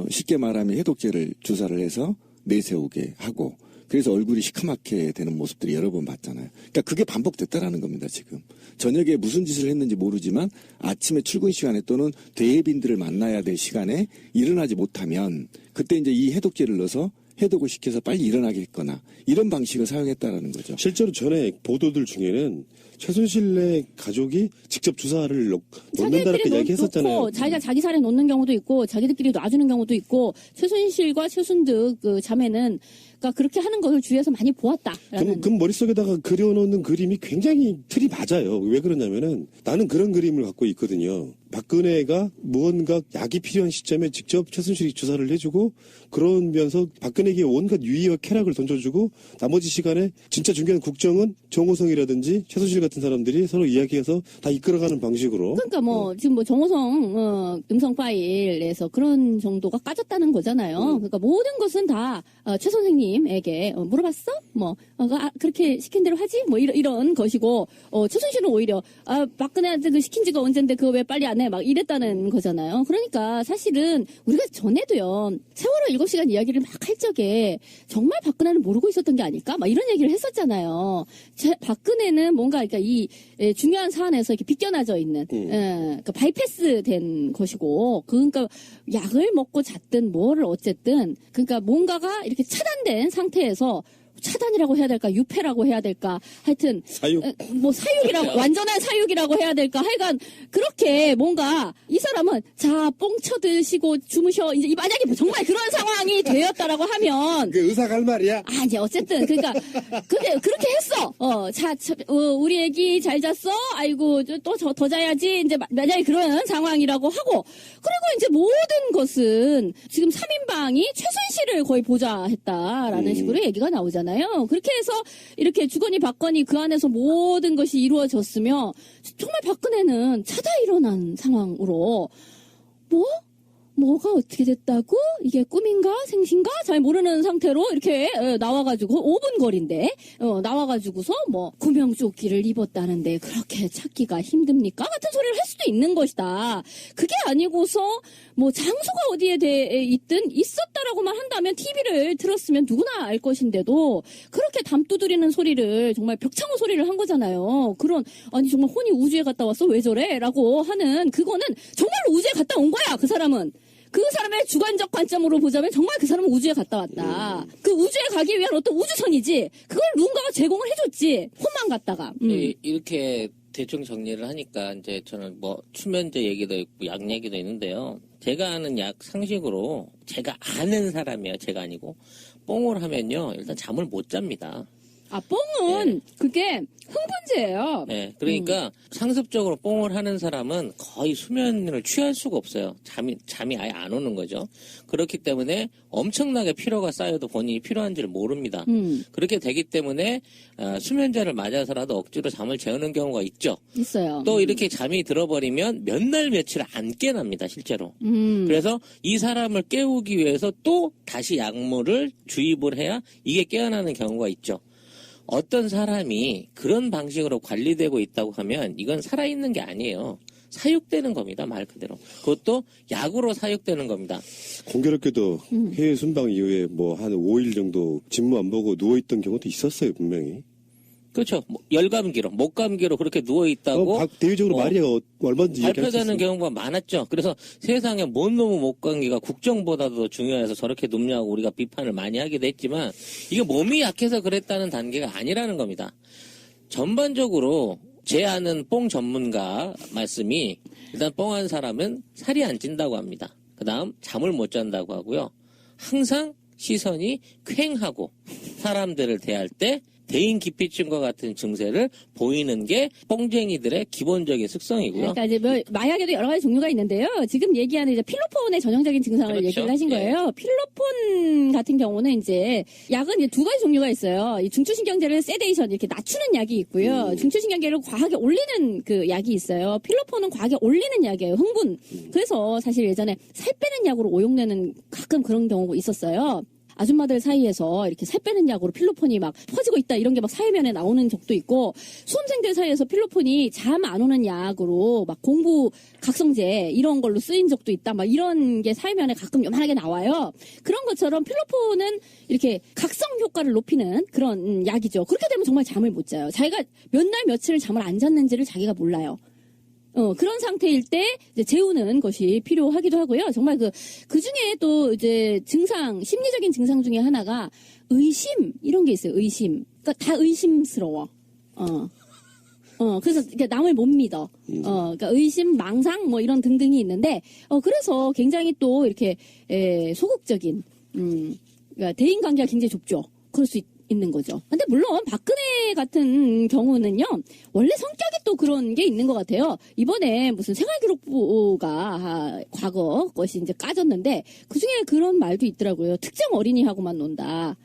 쉽게 말하면 해독제를 주사를 해서 내세우게 하고 그래서 얼굴이 시커멓게 되는 모습들이 여러 번 봤잖아요. 그러니까 그게 반복됐다라는 겁니다, 지금. 저녁에 무슨 짓을 했는지 모르지만 아침에 출근 시간에 또는 대회빈들을 만나야 될 시간에 일어나지 못하면 그때 이제 이 해독제를 넣어서 해독을 시켜서 빨리 일어나게 했거나 이런 방식을 사용했다라는 거죠. 실제로 전에 보도들 중에는 최순실의 가족이 직접 주사를 놓는다는 얘기했었잖아요. 놓고 자기가 자기 살에 놓는 경우도 있고 자기들끼리 놔주는 경우도 있고 최순실과 최순득 그 자매는 그러니까 그렇게 하는 것을 주위에서 많이 보았다라는. 그 머릿속에다가 그려놓는 그림이 굉장히 틀이 맞아요. 왜 그러냐면은 나는 그런 그림을 갖고 있거든요. 박근혜가 무언가 약이 필요한 시점에 직접 최순실이 주사를 해주고 그러면서 박근혜에게 온갖 유의와 쾌락을 던져주고 나머지 시간에 진짜 중요한 국정은 정호성이라든지 최순실 같은 사람들이 서로 이야기해서 다 이끌어가는 방식으로. 그러니까 뭐 지금 뭐 정호성 음성 파일에서 그런 정도가 까졌다는 거잖아요. 그러니까 모든 것은 다 최 선생님에게 물어봤어? 뭐 그렇게 시킨 대로 하지? 뭐 이런 것이고 최순실은 오히려 박근혜한테 그 시킨 지가 언젠데 그거 왜 빨리 안 해? 막 이랬다는 거잖아요. 그러니까 사실은 우리가 전에도요 세월호 7시간 이야기를 막 할 적에 정말 박근혜는 모르고 있었던 게 아닐까? 막 이런 얘기를 했었잖아요. 박근혜는 뭔가 그러니까 이 중요한 사안에서 이렇게 비껴나져 있는 그러니까 바이패스된 것이고 그러니까 약을 먹고 잤든 뭐를 어쨌든 그러니까 뭔가가 이렇게 차단된 상태에서 차단이라고 해야 될까 유패라고 해야 될까 하여튼 사육. 뭐 사육이라고 완전한 사육이라고 해야 될까 하여간 그렇게 뭔가 이 사람은 자 뽕 쳐드시고 주무셔 이제 만약에 정말 그런 상황이 되었다라고 하면 그 의사가 할 말이야. 이제 어쨌든 그러니까 그렇게 했어. 우리 애기 잘 잤어. 아이고 또 더 자야지. 이제 만약에 그런 상황이라고 하고 그리고 이제 모든 것은 지금 3인방이 최순실을 거의 보좌했다라는 식으로 얘기가 나오잖아요. 그렇게 해서 이렇게 주거니 받거니 그 안에서 모든 것이 이루어졌으며 정말 박근혜는 자다 일어난 상황으로 뭐가 어떻게 됐다고? 이게 꿈인가 생신가? 잘 모르는 상태로 이렇게 나와가지고 5분 거리인데 나와가지고서 뭐 구명조끼를 입었다는데 그렇게 찾기가 힘듭니까? 같은 소리를 할 수도 있는 것이다. 그게 아니고서 뭐 장소가 어디에 있든 있었다라고만 한다면 TV를 틀었으면 누구나 알 것인데도 그렇게 담 두드리는 소리를 정말 벽창호 소리를 한 거잖아요. 아니 정말 혼이 우주에 갔다 왔어? 왜 저래? 라고 하는 그거는 정말 우주에 갔다 온 거야. 그 사람은. 그 사람의 주관적 관점으로 보자면 정말 그 사람은 우주에 갔다 왔다. 그 우주에 가기 위한 어떤 우주선이지. 그걸 누군가가 제공을 해줬지. 혼만 갔다가. 이렇게 대충 정리를 하니까 이제 저는 뭐 수면제 얘기도 있고 약 얘기도 있는데요. 제가 아는 약 상식으로 제가 아는 사람이에요. 제가 아니고 뽕을 하면요. 일단 잠을 못 잡니다. 뽕은 그게 흥분제예요. 네, 그러니까 상습적으로 뽕을 하는 사람은 거의 수면을 취할 수가 없어요. 잠이 아예 안 오는 거죠. 그렇기 때문에 엄청나게 피로가 쌓여도 본인이 필요한지를 모릅니다. 그렇게 되기 때문에 수면제를 맞아서라도 억지로 잠을 재우는 경우가 있죠. 있어요. 또 이렇게 잠이 들어버리면 몇 날 며칠 안 깨납니다, 실제로. 그래서 이 사람을 깨우기 위해서 또 다시 약물을 주입을 해야 이게 깨어나는 경우가 있죠. 어떤 사람이 그런 방식으로 관리되고 있다고 하면 이건 살아있는 게 아니에요. 사육되는 겁니다. 말 그대로. 그것도 약으로 사육되는 겁니다. 공교롭게도 해외 순방 이후에 뭐 한 5일 정도 진무 안 보고 누워있던 경우도 있었어요. 분명히. 그렇죠. 열감기로, 목감기로 그렇게 누워있다고. 대외적으로 말이 얼마든지 발표되는 경우가 많았죠. 그래서 세상에 뭔 놈의 목감기가 국정보다도 더 중요해서 저렇게 눕냐고 우리가 비판을 많이 하기도 했지만 이게 몸이 약해서 그랬다는 단계가 아니라는 겁니다. 전반적으로 제 아는 뽕 전문가 말씀이 일단 뽕한 사람은 살이 안 찐다고 합니다. 그 다음 잠을 못 잔다고 하고요. 항상 시선이 퀭하고 사람들을 대할 때 대인 기피증과 같은 증세를 보이는 게 뽕쟁이들의 기본적인 습성이고요. 그러니까 이제 마약에도 여러 가지 종류가 있는데요. 지금 얘기하는 이제 필로폰의 전형적인 증상을 그렇죠. 얘기를 하신 거예요. 필로폰 같은 경우는 이제 약은 이제 두 가지 종류가 있어요. 이 중추신경제를 세데이션 이렇게 낮추는 약이 있고요. 중추신경계를 과하게 올리는 그 약이 있어요. 필로폰은 과하게 올리는 약이에요. 흥분. 그래서 사실 예전에 살 빼는 약으로 오용되는 가끔 그런 경우가 있었어요. 아줌마들 사이에서 이렇게 살 빼는 약으로 필로폰이 막 퍼지고 있다 이런 게 막 사회면에 나오는 적도 있고 수험생들 사이에서 필로폰이 잠 안 오는 약으로 막 공부 각성제 이런 걸로 쓰인 적도 있다 막 이런 게 사회면에 가끔 요만하게 나와요. 그런 것처럼 필로폰은 이렇게 각성 효과를 높이는 그런 약이죠. 그렇게 되면 정말 잠을 못 자요. 자기가 몇 날 며칠을 잠을 안 잤는지를 자기가 몰라요. 그런 상태일 때 이제 재우는 것이 필요하기도 하고요. 정말 그 중에 또 이제 심리적인 증상 중에 하나가 의심 이런 게 있어요. 의심. 그러니까 다 의심스러워. 그래서 남을 못 믿어. 그러니까 의심, 망상 뭐 이런 등등이 있는데 그래서 굉장히 또 이렇게 소극적인 그러니까 대인 관계가 굉장히 좁죠. 그럴 수 있는 거죠. 근데 물론 박근혜 같은 경우는요. 원래 성격이 또 그런 게 있는 것 같아요. 이번에 무슨 생활기록부가 과거 것이 이제 까졌는데 그중에 그런 말도 있더라고요. 특정 어린이하고만 논다.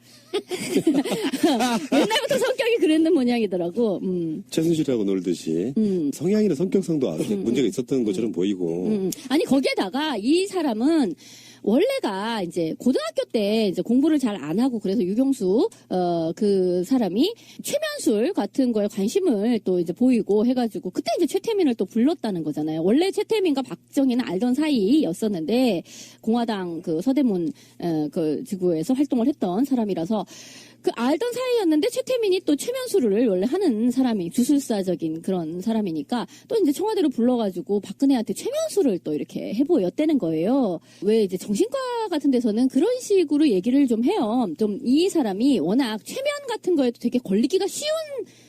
옛날부터 성격이 그랬는 모양이더라고. 최순실하고 놀듯이 성향이나 성격상도 문제가 있었던 것처럼 보이고. 아니 거기에다가 이 사람은 원래가 이제 고등학교 때 이제 공부를 잘 안 하고 그래서 유경수 그 사람이 최면술 같은 거에 관심을 또 이제 보이고 해가지고 그때 이제 최태민을 또 불렀다는 거잖아요. 원래 최태민과 박정희는 알던 사이였었는데 공화당 그 서대문 그 지구에서 활동을 했던 사람이라서 그 알던 사이였는데 최태민이 또 최면술을 원래 하는 사람이 주술사적인 그런 사람이니까 또 이제 청와대로 불러가지고 박근혜한테 최면술을 또 이렇게 해보였다는 거예요. 왜 이제 정신과 같은 데서는 그런 식으로 얘기를 좀 해요. 좀 이 사람이 워낙 최면 같은 거에도 되게 걸리기가 쉬운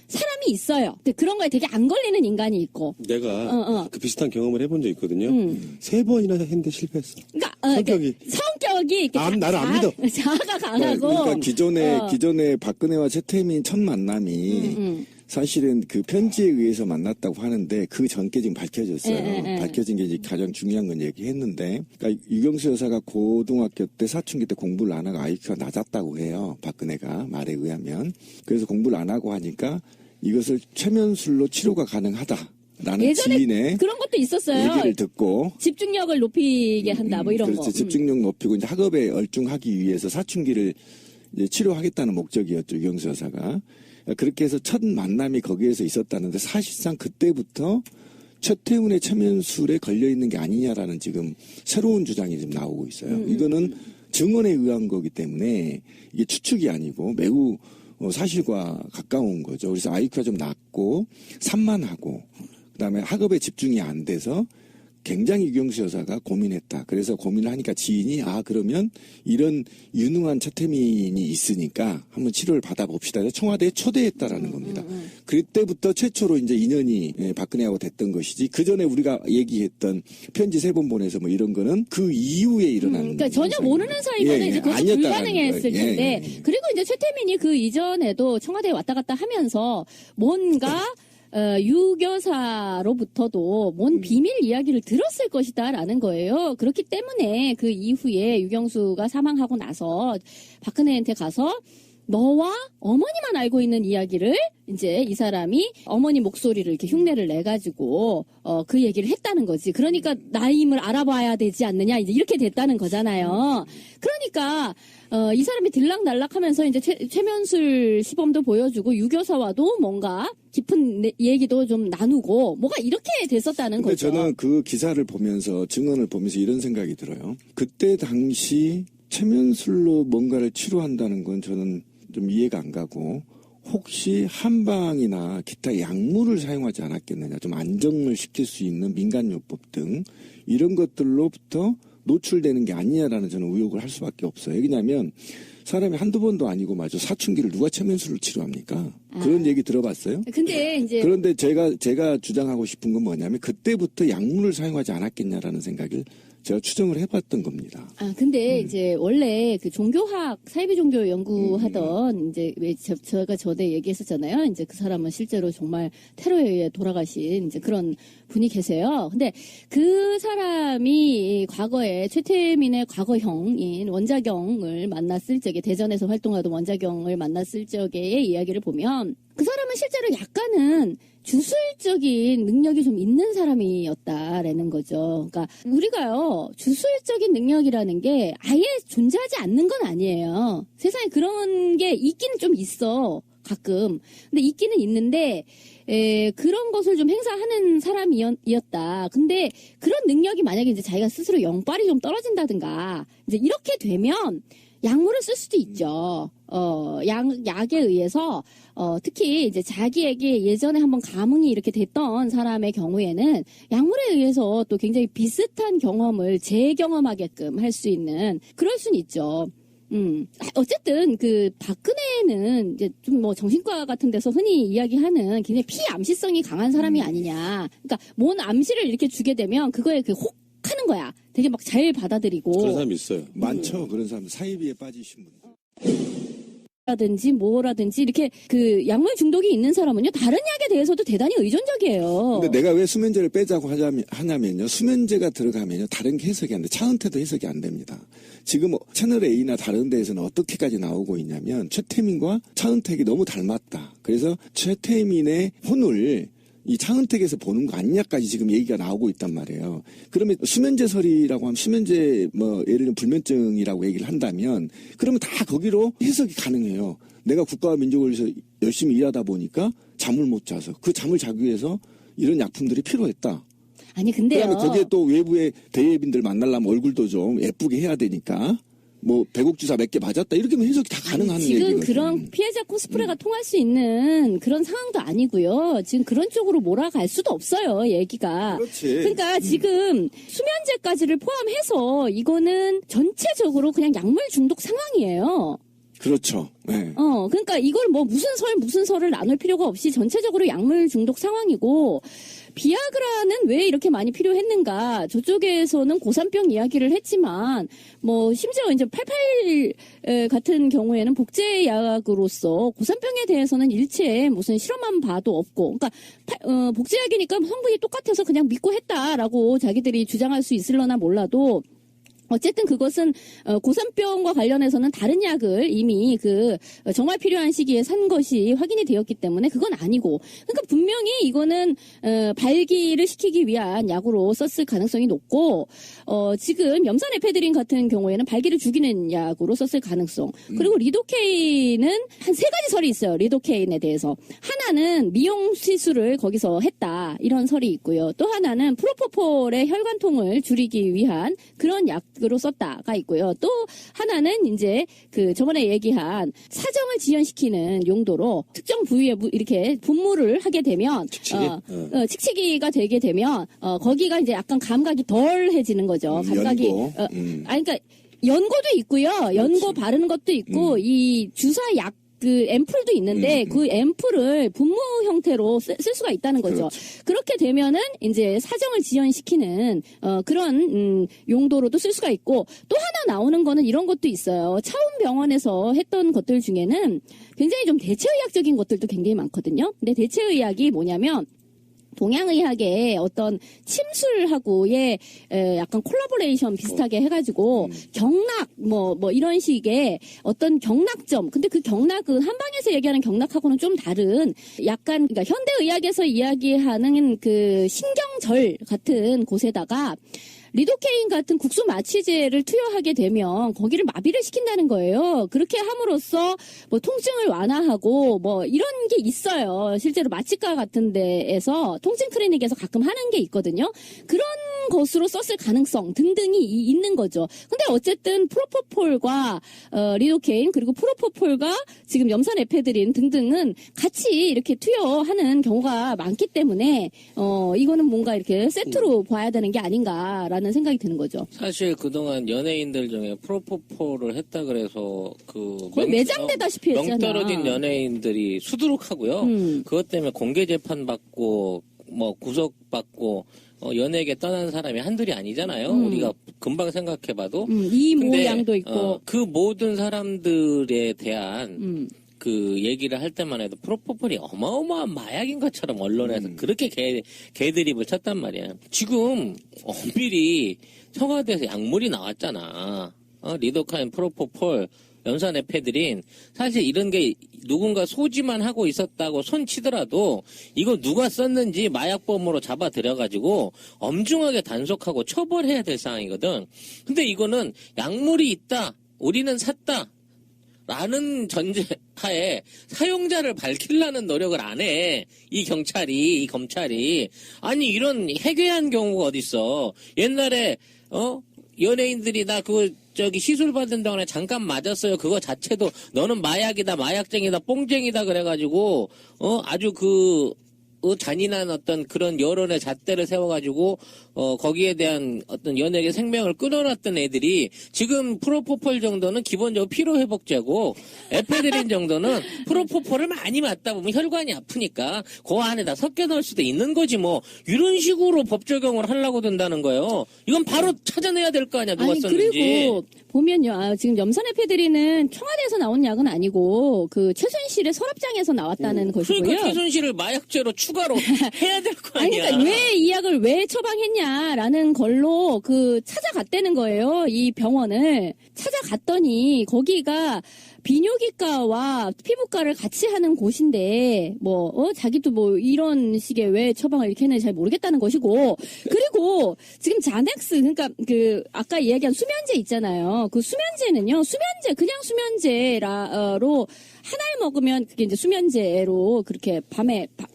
사람이 있어요. 근데 그런 거에 되게 안 걸리는 인간이 있고. 내가 그 비슷한 경험을 해본 적 있거든요. 3번이나 했는데 실패했어. 그러니까 성격이 이렇게 나를 안 믿어. 자아가 강하고. 그러니까 기존에 박근혜와 최태민 첫 만남이 사실은 그 편지에 의해서 만났다고 하는데 그 전께 지금 밝혀졌어요. 밝혀진 게 이제 가장 중요한 건 얘기했는데, 그러니까 유경수 여사가 고등학교 때 사춘기 때 공부를 안 하고 IQ가 낮았다고 해요. 박근혜가 말에 의하면. 그래서 공부를 안 하고 하니까 이것을 최면술로 치료가 가능하다라는 예전에 지인의 그런 것도 있었어요. 얘기를 듣고 집중력을 높이게 한다, 뭐 이런 그렇죠. 거. 집중력 높이고 이제 학업에 얼중하기 위해서 사춘기를 이제 치료하겠다는 목적이었죠, 유경수 여사가. 그렇게 해서 첫 만남이 거기에서 있었다는데 사실상 그때부터 최태훈의 최면술에 걸려있는 게 아니냐라는 지금 새로운 주장이 지금 나오고 있어요. 이거는 증언에 의한 거기 때문에 이게 추측이 아니고 매우 사실과 가까운 거죠. 그래서 IQ가 좀 낮고 산만하고 그다음에 학업에 집중이 안 돼서 굉장히 유경수 여사가 고민했다. 그래서 고민을 하니까 지인이 그러면 이런 유능한 최태민이 있으니까 한번 치료를 받아봅시다. 청와대에 초대했다라는 겁니다. 그때부터 최초로 이제 인연이 박근혜하고 됐던 것이지. 그 전에 우리가 얘기했던 편지 3번 보내서 뭐 이런 거는 그 이후에 일어난. 그러니까 전혀 모르는 사이면 이제 그것도 불가능했을 텐데. 그리고 이제 최태민이 그 이전에도 청와대에 왔다 갔다 하면서 뭔가 유교사로부터도 뭔 비밀 이야기를 들었을 것이다라는 거예요. 그렇기 때문에 그 이후에 유경수가 사망하고 나서 박근혜한테 가서 너와 어머니만 알고 있는 이야기를 이제 이 사람이 어머니 목소리를 이렇게 흉내를 내가지고 그 얘기를 했다는 거지. 그러니까 나임을 알아봐야 되지 않느냐 이제 이렇게 됐다는 거잖아요. 그러니까 이 사람이 들락날락하면서 이제 최면술 시범도 보여주고 유교사와도 뭔가 깊은 얘기도 좀 나누고 뭐가 이렇게 됐었다는 근데 거죠. 저는 그 기사를 보면서 증언을 보면서 이런 생각이 들어요. 그때 당시 최면술로 뭔가를 치료한다는 건 저는 좀 이해가 안 가고 혹시 한방이나 기타 약물을 사용하지 않았겠느냐. 좀 안정을 시킬 수 있는 민간요법 등 이런 것들로부터 노출되는 게 아니냐라는 저는 의혹을 할 수밖에 없어요. 왜냐하면 사람이 한두 번도 아니고 마저 사춘기를 누가 최면술로 치료합니까? 그런 얘기 들어봤어요? 근데 이제 그런데 제가 주장하고 싶은 건 뭐냐면 그때부터 약물을 사용하지 않았겠냐라는 생각을 제가 추정을 해봤던 겁니다. 아, 근데 이제 원래 그 종교학, 사이비 종교 연구하던 이제 왜 제가 전에 얘기했었잖아요. 이제 그 사람은 실제로 정말 테러에 의해 돌아가신 이제 그런 분이 계세요. 근데 그 사람이 과거에 최태민의 과거형인 원자경을 만났을 적에 대전에서 활동하던 원자경을 만났을 적의 이야기를 보면 그 사람은 실제로 약간은 주술적인 능력이 좀 있는 사람이었다라는 거죠. 그러니까 우리가요, 주술적인 능력이라는 게 아예 존재하지 않는 건 아니에요. 세상에 그런 게 있기는 좀 있어, 가끔. 근데 있기는 있는데, 그런 것을 좀 행사하는 사람이었다. 근데 그런 능력이 만약에 이제 자기가 스스로 영빨이 좀 떨어진다든가, 이제 이렇게 되면 약물을 쓸 수도 있죠. 약에 의해서, 특히 이제 자기에게 예전에 한번 감흥이 이렇게 됐던 사람의 경우에는 약물에 의해서 또 굉장히 비슷한 경험을 재경험하게끔 할 수 있는, 그럴 수는 있죠. 어쨌든 그 박근혜는 이제 좀 뭐 정신과 같은 데서 흔히 이야기하는 굉장히 피암시성이 강한 사람이 아니냐. 그러니까 뭔 암시를 이렇게 주게 되면 그거에 그 혹 하는 거야. 되게 막 잘 받아들이고. 그런 사람이 있어요. 많죠. 그런 사람 사이비에 빠지신 분. 라든지 뭐라든지 이렇게 그 약물 중독이 있는 사람은요 다른 약에 대해서도 대단히 의존적이에요. 근데 내가 왜 수면제를 빼자고 하냐면요. 수면제가 들어가면요. 다른 게 해석이 안 돼. 차은택도 해석이 안 됩니다. 지금 채널 A나 다른 데에서는 어떻게까지 나오고 있냐면 최태민과 차은택이 너무 닮았다. 그래서 최태민의 혼을 이 차은택에서 보는 거 아니냐까지 지금 얘기가 나오고 있단 말이에요. 그러면 수면제설이라고 하면 수면제 뭐 예를 들면 불면증이라고 얘기를 한다면 그러면 다 거기로 해석이 가능해요. 내가 국가와 민족을 위해서 열심히 일하다 보니까 잠을 못 자서 그 잠을 자기 위해서 이런 약품들이 필요했다. 아니 근데요. 그다음에 거기에 또 외부의 대예빈들 만나려면 얼굴도 좀 예쁘게 해야 되니까 뭐 배곡주사 몇 개 맞았다 이렇게 하면 해석이 다 가능한 지금 얘기거든요. 그런 피해자 코스프레가 통할 수 있는 그런 상황도 아니고요. 지금 그런 쪽으로 몰아갈 수도 없어요. 얘기가. 그렇지. 그러니까 지금 수면제까지를 포함해서 이거는 전체적으로 그냥 약물 중독 상황이에요. 그렇죠. 네. 그러니까 이걸 뭐 무슨 설을 나눌 필요가 없이 전체적으로 약물 중독 상황이고, 비아그라는 왜 이렇게 많이 필요했는가? 저쪽에서는 고산병 이야기를 했지만, 뭐, 심지어 이제 88 같은 경우에는 복제약으로서 고산병에 대해서는 일체 무슨 실험한 바도 없고, 그러니까, 복제약이니까 성분이 똑같아서 그냥 믿고 했다라고 자기들이 주장할 수 있을려나 몰라도, 어쨌든 그것은 고산병과 관련해서는 다른 약을 이미 정말 필요한 시기에 산 것이 확인이 되었기 때문에 그건 아니고, 그러니까 분명히 이거는 발기를 시키기 위한 약으로 썼을 가능성이 높고, 지금 염산 에페드린 같은 경우에는 발기를 죽이는 약으로 썼을 가능성. 그리고 리도케인은 한 3가지 설이 있어요. 리도케인에 대해서. 하나는 미용 시술을 거기서 했다, 이런 설이 있고요. 또 하나는 프로포폴의 혈관통을 줄이기 위한 그런 약으로 썼다가 있고요. 또 하나는 이제 저번에 얘기한 사정을 지연시키는 용도로 특정 부위에 이렇게 분무를 하게 되면 칙칙이가 되게 되면 거기가 이제 약간 감각이 덜해지는 거죠. 감각이 연고. 그러니까 연고도 있고요. 연고 바르는 것도 있고 이 주사 약 앰플도 있는데 그 앰플을 분무 형태로 쓸 수가 있다는 거죠. 그렇지. 그렇게 되면은 이제 사정을 지연시키는 그런 용도로도 쓸 수가 있고, 또 하나 나오는 거는 이런 것도 있어요. 차움병원에서 했던 것들 중에는 굉장히 좀 대체의학적인 것들도 굉장히 많거든요. 근데 대체의학이 뭐냐면 동양의학의 어떤 침술하고의 약간 콜라보레이션 비슷하게 해가지고 경락 뭐 이런 식의 어떤 경락점. 근데 그 경락은 한방에서 얘기하는 경락하고는 좀 다른 약간, 그러니까 현대의학에서 이야기하는 그 신경절 같은 곳에다가 리도케인 같은 국소 마취제를 투여하게 되면 거기를 마비를 시킨다는 거예요. 그렇게 함으로써 뭐 통증을 완화하고 뭐 이런 게 있어요. 실제로 마취과 같은 데에서 통증 클리닉에서 가끔 하는 게 있거든요. 그런 것으로 썼을 가능성 등등이 있는 거죠. 근데 어쨌든 프로포폴과 리도케인 그리고 프로포폴과 지금 염산 에페드린 등등은 같이 이렇게 투여하는 경우가 많기 때문에 이거는 뭔가 이렇게 세트로 봐야 되는 게 아닌가라는 생각이 드는 거죠. 사실 그동안 연예인들 중에 프로포폴을 했다 그래서 거의 매장되다시피 했잖아. 명 떨어진 연예인들이 수두룩하고요. 그것 때문에 공개 재판 받고 뭐 구속 받고 연예계 떠난 사람이 한둘이 아니잖아요. 우리가 금방 생각해봐도. 이모 근데, 양도 있고. 그 모든 사람들에 대한 그 얘기를 할 때만 해도 프로포폴이 어마어마한 마약인 것처럼 언론에서 그렇게 개드립을 쳤단 말이야. 지금 엄밀히 청와대에서 약물이 나왔잖아. 리도카인, 프로포폴, 염산에페드린. 사실 이런 게 누군가 소지만 하고 있었다고 손치더라도 이거 누가 썼는지 마약범으로 잡아들여가지고 엄중하게 단속하고 처벌해야 될 상황이거든. 근데 이거는 약물이 있다, 우리는 샀다 라는 전제하에 사용자를 밝히려는 노력을 안 해. 이 경찰이, 이 검찰이. 아니, 이런 해괴한 경우가 어딨어. 옛날에, 연예인들이 나 그거 시술 받은 동안에 잠깐 맞았어요. 그거 자체도 너는 마약이다, 마약쟁이다, 뽕쟁이다 그래가지고, 아주 잔인한 어떤 그런 여론의 잣대를 세워가지고 거기에 대한 어떤 연예계 생명을 끊어놨던 애들이 지금 프로포폴 정도는 기본적으로 피로회복제고 에페드린 정도는 프로포폴을 많이 맞다 보면 혈관이 아프니까 그 안에다 섞여 넣을 수도 있는 거지 뭐. 이런 식으로 법 적용을 하려고 든다는 거예요. 이건 바로 찾아내야 될 거 아니야, 누가 아니, 썼는지. 그리고 보면요, 지금 염산에페드린은 청와대에서 나온 약은 아니고 그 최순실의 서랍장에서 나왔다는 것이고요. 그러니까 최순실을 마약죄로 추가로 해야 될 거 아니, 아니야. 그러니까 왜 이 약을 왜 처방했냐라는 걸로 찾아갔다는 거예요. 이 병원을 찾아갔더니 거기가 비뇨기과와 피부과를 같이 하는 곳인데 자기도 이런 식의 왜 처방을 이렇게 했는지 잘 모르겠다는 것이고, 그리고 지금 자넥스, 그러니까 아까 이야기한 수면제 있잖아요. 그 수면제는요, 그냥 수면제로 하나를 먹으면 그게 이제 수면제로 그렇게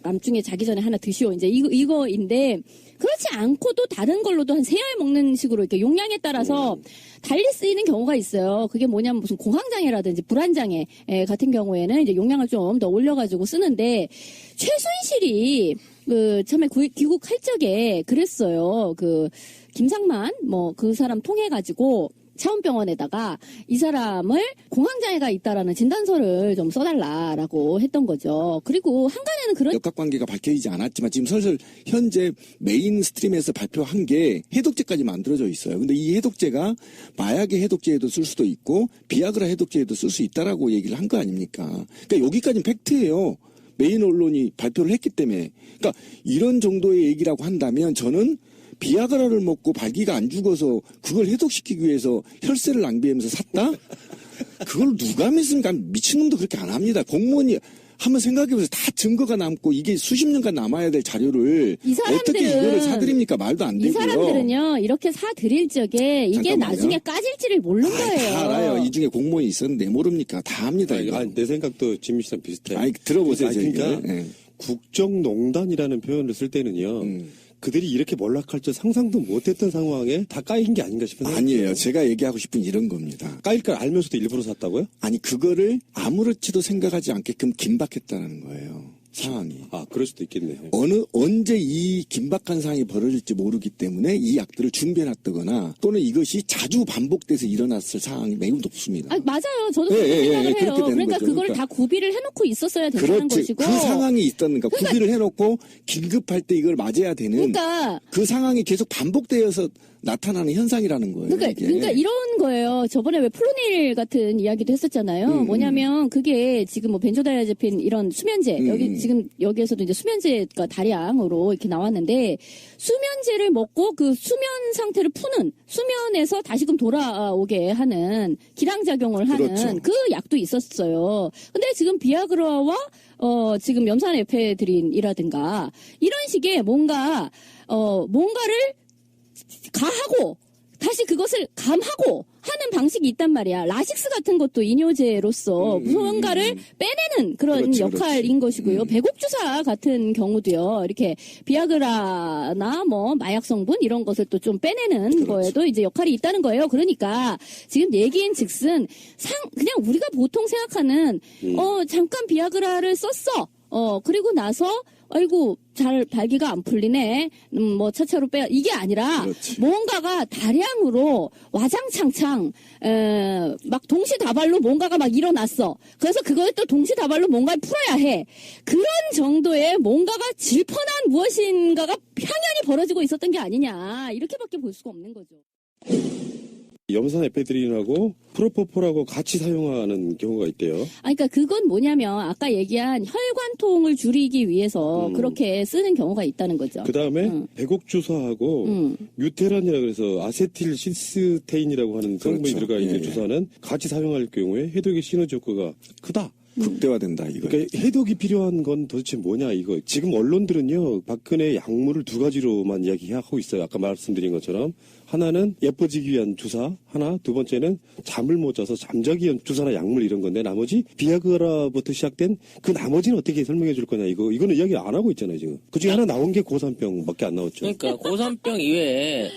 밤중에 자기 전에 하나 드시오. 이제 이거인데, 그렇지 않고도 다른 걸로도 한 3알 먹는 식으로 이렇게 용량에 따라서 달리 쓰이는 경우가 있어요. 그게 뭐냐면 무슨 공황장애라든지 불안장애 같은 경우에는 이제 용량을 좀 더 올려가지고 쓰는데, 최순실이 처음에 귀국할 적에 그랬어요. 김상만 그 사람 통해가지고 차원병원에다가 이 사람을 공황장애가 있다라는 진단서를 좀 써달라라고 했던 거죠. 그리고 한간에는 그런 역학관계가 밝혀지지 않았지만 지금 슬슬 현재 메인 스트림에서 발표한 게 해독제까지 만들어져 있어요. 근데 이 해독제가 마약의 해독제에도 쓸 수도 있고 비아그라 해독제에도 쓸 수 있다라고 얘기를 한 거 아닙니까? 그러니까 여기까지는 팩트예요. 메인 언론이 발표를 했기 때문에. 그러니까 이런 정도의 얘기라고 한다면 저는 비아그라를 먹고 발기가 안 죽어서 그걸 해독시키기 위해서 혈세를 낭비하면서 샀다? 그걸 누가 믿습니까? 미친놈도 그렇게 안 합니다. 공무원이 한번 생각해보세요. 다 증거가 남고 이게 수십 년간 남아야 될 자료를 어떻게 이거를 사드립니까? 말도 안 되고요. 이 사람들은요, 이렇게 사드릴 적에 이게 잠깐만요. 나중에 까질지를 모르는 거예요. 다 알아요. 이 중에 공무원이 있었는데 모릅니까? 다 합니다. 이거. 내 생각도 진미 씨랑 비슷해요. 들어보세요. 그러니까 예. 국정농단이라는 표현을 쓸 때는요. 그들이 이렇게 몰락할 줄 상상도 못했던 상황에 다 까인 게 아닌가 싶은 생각이 아니에요. 들어요. 제가 얘기하고 싶은 이런 겁니다. 까일 걸 알면서도 일부러 샀다고요? 아니 그거를 아무렇지도 생각하지 않게끔 긴박했다는 거예요. 상황이. 그럴 수도 있겠네요. 언제 이 긴박한 상황이 벌어질지 모르기 때문에 이 약들을 준비해놨다거나 또는 이것이 자주 반복돼서 일어났을 상황이 매우 높습니다. 맞아요. 저도 그렇게 생각을 해요. 그렇게 되는 그러니까 거죠. 그걸 그러니까. 다 구비를 해놓고 있었어야 된다는 그렇지. 것이고. 그 상황이 있다는가. 구비를 해놓고 긴급할 때 이걸 맞아야 되는 그러니까 그 상황이 계속 반복되어서 나타나는 현상이라는 거예요. 그러니까 이런 거예요. 저번에 왜 플로닐 같은 이야기도 했었잖아요. 뭐냐면 그게 지금 벤조다이아제핀 이런 수면제 여기에서도 이제 수면제가 다량으로 이렇게 나왔는데, 수면제를 먹고 그 수면 상태를 푸는, 수면에서 다시금 돌아오게 하는 기량작용을 하는 그렇죠. 그 약도 있었어요. 근데 지금 비아그라와 지금 염산에페드린이라든가 이런 식의 뭔가를 가하고 다시 그것을 감하고 하는 방식이 있단 말이야. 라식스 같은 것도 이뇨제로서 무언가를 빼내는 그런 그렇지, 역할인 것이고요. 배곡주사 같은 경우도요. 이렇게 비아그라나 마약 성분 이런 것을 또 좀 빼내는 거에도 이제 역할이 있다는 거예요. 그러니까 지금 얘기인즉슨 그냥 우리가 보통 생각하는 잠깐 비아그라를 썼어. 그리고 나서 아이고 잘 발기가 안 풀리네. 차차로 빼. 이게 아니라 그렇지. 뭔가가 다량으로 와장창창 막 동시다발로 뭔가가 막 일어났어. 그래서 그걸 또 동시다발로 뭔가를 풀어야 해. 그런 정도의 뭔가가 질펀한 무엇인가가 향연이 벌어지고 있었던 게 아니냐. 이렇게밖에 볼 수가 없는 거죠. 염산 에페드린하고 프로포폴하고 같이 사용하는 경우가 있대요. 그러니까 그건 뭐냐면 아까 얘기한 혈관통을 줄이기 위해서 그렇게 쓰는 경우가 있다는 거죠. 그 다음에 배곡 주사하고 뮤테란이라 그래서 아세틸 시스테인이라고 하는 성분이 그렇죠. 들어가 있는 예. 주사는 같이 사용할 경우에 해독의 시너지 효과가 크다. 극대화된다 이거. 그러니까 해독이 필요한 건 도대체 뭐냐 이거. 지금 언론들은요 박근혜 약물을 두 가지로만 이야기하고 있어요. 아까 말씀드린 것처럼 하나는 예뻐지기 위한 주사 하나, 두 번째는 잠을 못 자서 잠자기 위한 주사나 약물 이런 건데 나머지 비아그라부터 시작된 그 나머지는 어떻게 설명해 줄 거냐 이거는 이야기 안 하고 있잖아요 지금. 그중에 하나 나온 게 고산병밖에 안 나왔죠. 그러니까 고산병 이외에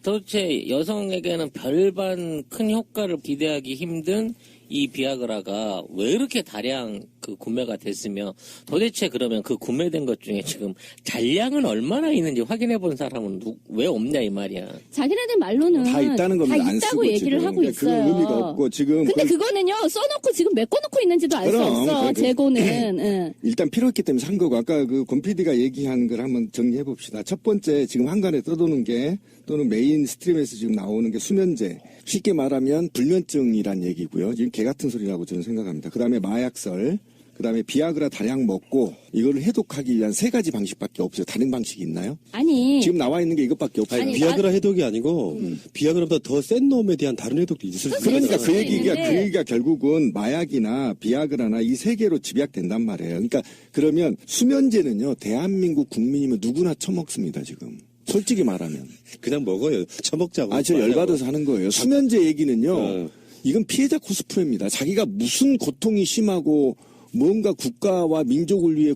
도대체 여성에게는 별반 큰 효과를 기대하기 힘든 이 비아그라가 왜 이렇게 다량 그 구매가 됐으며 도대체 그러면 그 구매된 것 중에 지금 잔량은 얼마나 있는지 확인해 본 사람은 왜 없냐 이 말이야. 자기네들 말로는 다 있다는 겁니다. 다 안 있다고 쓰고 얘기를 지금. 하고 그러니까 있어요. 그건 의미가 없고 지금 근데 그거는요 써놓고 지금 메꿔놓고 있는지도 알 수 그럼, 없어. 그- 재고는. 응. 일단 필요했기 때문에 산 거고 아까 그 권 PD가 얘기한 걸 한번 정리해 봅시다. 첫 번째 지금 한간에 떠도는 게 또는 메인 스트림에서 지금 나오는 게 수면제. 쉽게 말하면 불면증이란 얘기고요. 지금 개 같은 소리라고 저는 생각합니다. 그다음에 마약설, 그다음에 비아그라 다량 먹고 이거를 해독하기 위한 세 가지 방식밖에 없어요. 다른 방식이 있나요? 아니 지금 나와 있는 게 이것밖에 없어요. 아니, 아니, 비아그라 해독이 아니고 비아그라보다 더 센 놈에 대한 다른 해독도 있을 수 있어요. 그러니까 그 얘기가 있는데. 그 얘기가 결국은 마약이나 비아그라나 이 세 개로 집약된단 말이에요. 그러니까 그러면 수면제는요 대한민국 국민이면 누구나 처먹습니다 지금. 솔직히 말하면. 그냥 먹어요. 처먹자고. 저 열받아서 하는 거예요. 수면제 얘기는요. 어. 이건 피해자 코스프레입니다. 자기가 무슨 고통이 심하고 뭔가 국가와 민족을 위해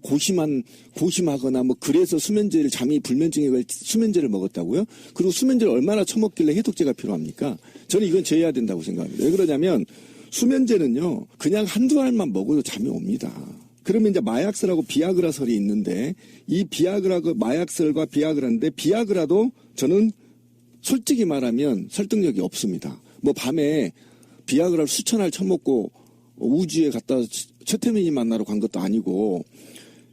고심하거나 뭐 그래서 수면제를 잠이 불면증에 걸려 수면제를 먹었다고요? 그리고 수면제를 얼마나 처먹길래 해독제가 필요합니까? 저는 이건 제해야 된다고 생각합니다. 왜 그러냐면 수면제는요. 그냥 한두 알만 먹어도 잠이 옵니다. 그러면 이제 마약설하고 비아그라설이 있는데 이 비아그라가 마약설과 비아그라인데 비아그라도 저는 솔직히 말하면 설득력이 없습니다. 뭐 밤에 비아그라를 수천 알 처먹고 우주에 갔다 최태민이 만나러 간 것도 아니고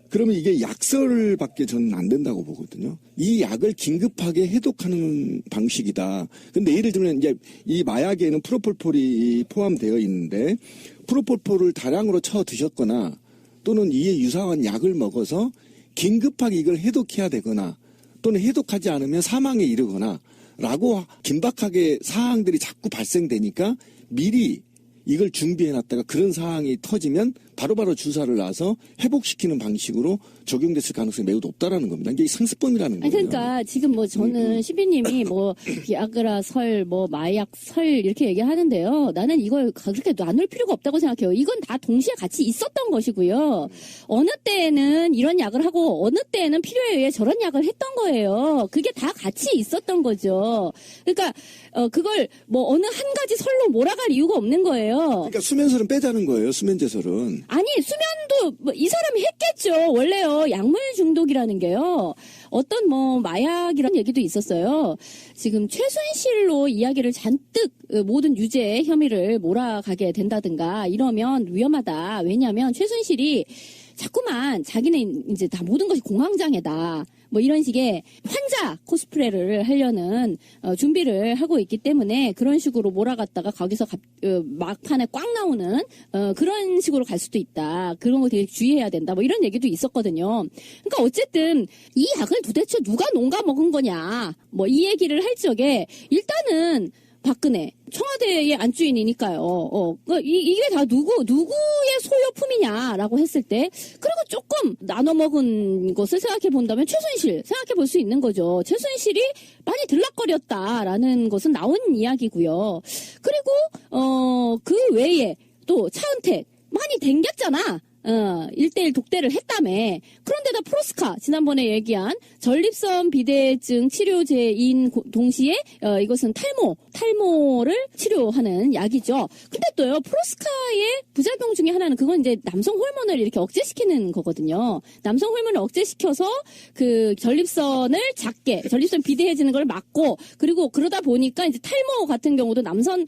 그러면 이게 약설밖에 저는 안 된다고 보거든요. 이 약을 긴급하게 해독하는 방식이다. 근데 예를 들면 이제 이 마약에는 프로폴폴이 포함되어 있는데 프로폴폴을 다량으로 쳐 드셨거나 또는 이에 유사한 약을 먹어서 긴급하게 이걸 해독해야 되거나 또는 해독하지 않으면 사망에 이르거나 라고 긴박하게 사항들이 자꾸 발생되니까 미리 이걸 준비해놨다가 그런 상황이 터지면 바로바로 주사를 놔서 회복시키는 방식으로 적용됐을 가능성이 매우 높다라는 겁니다. 이게 상습범이라는 거예요. 그러니까 지금 뭐 저는 시비님이 뭐 비아그라 설, 뭐 마약 설 이렇게 얘기하는데요. 나는 이걸 그렇게 나눌 필요가 없다고 생각해요. 이건 다 동시에 같이 있었던 것이고요. 어느 때에는 이런 약을 하고 어느 때에는 필요에 의해 저런 약을 했던 거예요. 그게 다 같이 있었던 거죠. 그러니까 그걸 뭐 어느 한 가지 설로 몰아갈 이유가 없는 거예요. 그러니까 수면설은 빼자는 거예요. 수면제설은. 아니 수면도 뭐 이 사람이 했겠죠. 원래요 약물 중독이라는 게요. 어떤 뭐 마약이라는 얘기도 있었어요. 지금 최순실로 이야기를 잔뜩 모든 유죄 혐의를 몰아가게 된다든가 이러면 위험하다. 왜냐하면 최순실이 자꾸만 자기는 이제 다 모든 것이 공황장애다. 뭐 이런 식의 환자 코스프레를 하려는 준비를 하고 있기 때문에 그런 식으로 몰아갔다가 거기서 막판에 꽉 나오는 그런 식으로 갈 수도 있다. 그런 거 되게 주의해야 된다. 뭐 이런 얘기도 있었거든요. 그러니까 어쨌든 이 약을 도대체 누가 농가 먹은 거냐. 뭐 이 얘기를 할 적에 일단은 박근혜 청와대의 안주인이니까요. 이게 다 누구의 소요품이냐라고 했을 때 그리고 조금 나눠 먹은 것을 생각해 본다면 최순실 생각해 볼 수 있는 거죠. 최순실이 많이 들락거렸다라는 것은 나온 이야기고요. 그리고 그 외에 또 차은택 많이 댕겼잖아. 1대1 독대를 했다며. 그런데다 프로스카, 지난번에 얘기한 전립선 비대증 치료제인 동시에, 이것은 탈모를 치료하는 약이죠. 근데 또요, 프로스카의 부작용 중에 하나는 그건 이제 남성 호르몬을 이렇게 억제시키는 거거든요. 남성 호르몬을 억제시켜서 그 전립선 비대해지는 걸 막고, 그리고 그러다 보니까 이제 탈모 같은 경우도 남성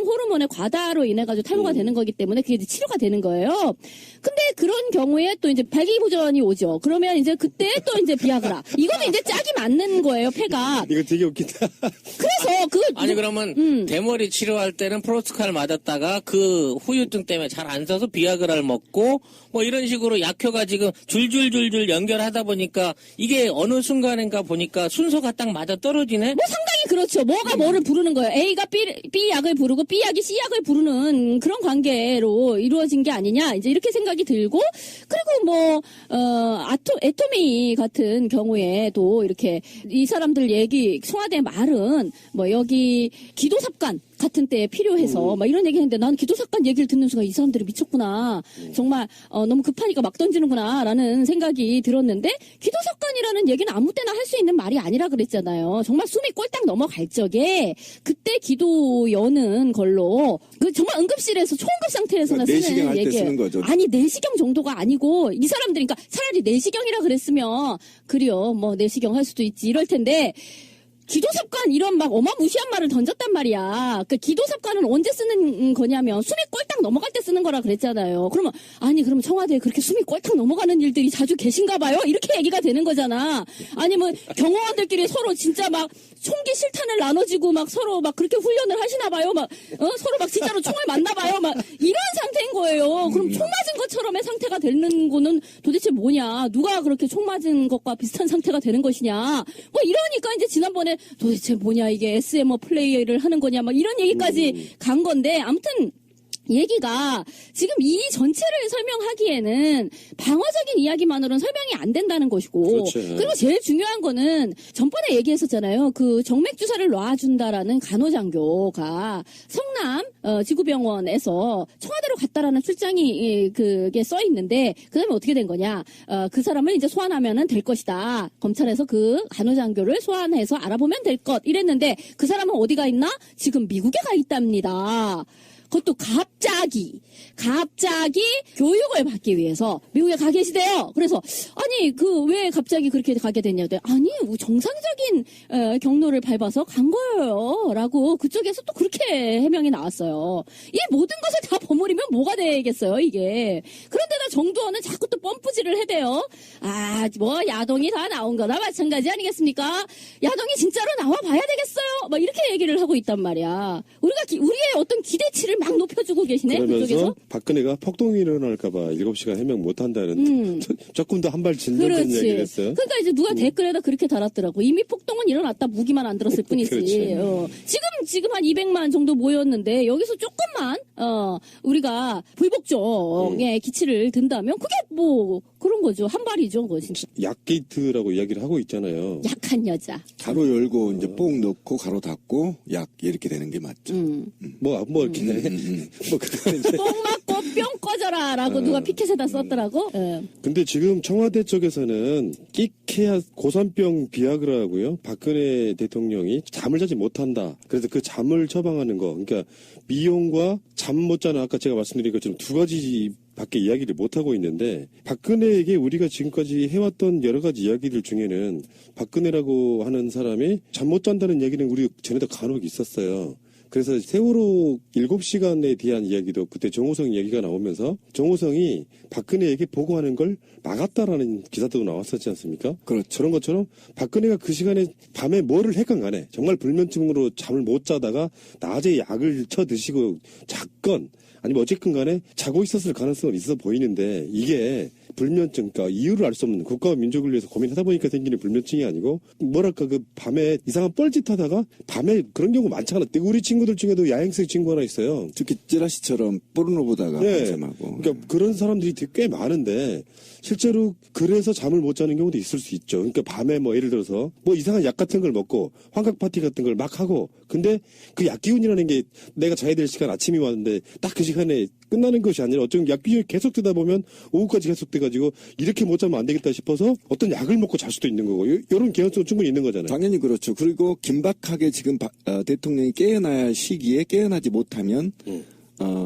호르몬의 과다로 인해가지고 탈모가 되는 거기 때문에 그게 이제 치료가 되는 거예요. 근데 그런 경우에 또 이제 발기부전이 오죠. 그러면 이제 그때 또 이제 비아그라. 이것도 이제 짝이 맞는 거예요, 패가. 이거 되게 웃긴다. 그래서 아니 그러면 대머리 치료할 때는 프로스칼 맞았다가 그 후유증 때문에 잘 안 써서 비아그라를 먹고 뭐 이런 식으로 약효가 지금 줄줄줄줄 연결하다 보니까 이게 어느 순간인가 보니까 순서가 딱 맞아 떨어지네. 뭐 상당히 그렇죠. 뭐가 뭐를 부르는 거예요. A가 B 약을 부르고 B 약이 C 약을 부르는 그런 관계로 이루어진 게 아니냐. 이제 이렇게 생각이 들고 그리고 뭐 애토미 같은 경우에도 이렇게 이 사람들 얘기 청와대 말은 뭐 여기 기도삽관 같은 때에 필요해서 막 이런 얘기 했는데 난 기도삽관 얘기를 듣는 순간 이 사람들이 미쳤구나. 정말 너무 급하니까 막 던지는구나 라는 생각이 들었는데 기도삽관이라는 얘기는 아무 때나 할 수 있는 말이 아니라 그랬잖아요. 정말 숨이 꼴딱 넘어갈 적에 그때 기도 여는 걸로 그 정말 응급실에서 초응급 상태에서나 내시경 쓰는 할 때 얘기예요. 쓰는 거죠. 아니 내시경 정도가 아니고 이 사람들이 그러니까 차라리 내시경이라 그랬으면 그래요. 뭐 내시경 할 수도 있지 이럴 텐데 기도삽관 이런 막 어마무시한 말을 던졌단 말이야. 그 기도삽관은 언제 쓰는 거냐면 숨이 꼴딱 넘어갈 때 쓰는 거라 그랬잖아요. 그러면 아니 그러면 청와대에 그렇게 숨이 꼴딱 넘어가는 일들이 자주 계신가 봐요? 이렇게 얘기가 되는 거잖아. 아니면 경호원들끼리 서로 진짜 막 총기 실탄을 나눠지고 막 서로 막 그렇게 훈련을 하시나 봐요. 막 서로 막 진짜로 총을 맞나 봐요. 막 이런 상태인 거예요. 그럼 총 맞은 것처럼의 상태가 되는 거는 도대체 뭐냐? 누가 그렇게 총 맞은 것과 비슷한 상태가 되는 것이냐? 뭐 이러니까 이제 지난번에 도대체 뭐냐 이게 SMO 플레이를 하는 거냐 막 이런 얘기까지 간 건데 아무튼 얘기가 지금 이 전체를 설명하기에는 방어적인 이야기만으로는 설명이 안 된다는 것이고 그렇죠. 그리고 제일 중요한 거는 전번에 얘기했었잖아요. 그 정맥 주사를 놔준다라는 간호장교가 성남 지구병원에서 청와대로 갔다라는 출장이 그게 써 있는데 그다음에 어떻게 된 거냐? 그 사람을 이제 소환하면은 될 것이다. 검찰에서 그 간호장교를 소환해서 알아보면 될 것 이랬는데 그 사람은 어디가 있나? 지금 미국에 가 있답니다. 그것도 갑자기 교육을 받기 위해서 미국에 가 계시대요. 그래서 아니 그 왜 갑자기 그렇게 가게 됐냐고 아니 정상적인 경로를 밟아서 간 거예요.라고 그쪽에서 또 그렇게 해명이 나왔어요. 이 모든 것을 다 버무리면 뭐가 되겠어요 이게. 그런데다 정두원은 자꾸 또 펌프질을 해대요. 뭐 야동이 다 나온 거나 마찬가지 아니겠습니까? 야동이 진짜로 나와 봐야 되겠어요. 막 이렇게 얘기를 하고 있단 말이야. 우리의 어떤 기대치를 막 높여주고 계시네 그러면서 그쪽에서. 박근혜가 폭동이 일어날까봐 7시간 해명 못한다는 조금 더 한 발 진전된 그렇지. 얘기를 했어요. 그러니까 이제 누가 댓글에다 그렇게 달았더라고. 이미 폭동은 일어났다. 무기만 안 들었을 뿐이지. 그렇죠. 지금 한 200만 정도 모였는데 여기서 조금만 우리가 불복종의 기치를 든다면 그게 뭐 그런 거죠. 한 발이죠, 그거 진짜. 약게이트라고 이야기를 하고 있잖아요. 약한 여자. 가로 열고 이제 뽕 넣고 가로 닫고 약 이렇게 되는 게 맞죠. 뭐 이렇게 뭐 그거는 이제 뽕 맞고 뿅 꺼져라라고 누가 피켓에다 썼더라고. 예. 근데 지금 청와대 쪽에서는 끽해야 고산병 비아그라고요. 박근혜 대통령이 잠을 자지 못한다. 그래서 그 잠을 처방하는 거. 그러니까 미용과 잠 못 자는 아까 제가 말씀드린 것처럼 두 가지 밖에 이야기를 못하고 있는데 박근혜에게 우리가 지금까지 해왔던 여러 가지 이야기들 중에는 박근혜라고 하는 사람이 잠 못 잔다는 얘기는 우리 전에도 간혹 있었어요. 그래서 세월호 7시간에 대한 이야기도 그때 정호성 이야기가 나오면서 정호성이 박근혜에게 보고하는 걸 막았다라는 기사도 나왔었지 않습니까? 그렇죠. 그런 것처럼 박근혜가 그 시간에 밤에 뭐를 했건 간에 정말 불면증으로 잠을 못 자다가 낮에 약을 쳐 드시고 잤건 아니면 어쨌든 간에 자고 있었을 가능성은 있어 보이는데 이게 불면증, 그러니까 이유를 알 수 없는 국가와 민족을 위해서 고민하다 보니까 생기는 불면증이 아니고 뭐랄까 그 밤에 이상한 뻘짓하다가 밤에 그런 경우 많잖아. 우리 친구들 중에도 야행성 친구 하나 있어요. 특히 찌라시처럼 포르노 보다가 밤샘하고. 그러니까 그런 사람들이 되게 꽤 많은데 실제로 그래서 잠을 못 자는 경우도 있을 수 있죠. 그러니까 밤에 뭐 예를 들어서 뭐 이상한 약 같은 걸 먹고 환각 파티 같은 걸 막 하고 근데 그 약 기운이라는 게 내가 자야 될 시간 아침이 왔는데 딱 그 시간에 끝나는 것이 아니라 어쩌면 약 기운이 계속되다 보면 오후까지 계속돼가지고 이렇게 못 자면 안 되겠다 싶어서 어떤 약을 먹고 잘 수도 있는 거고 이런 개연성 충분히 있는 거잖아요. 당연히 그렇죠. 그리고 긴박하게 지금 대통령이 깨어나야 할 시기에 깨어나지 못하면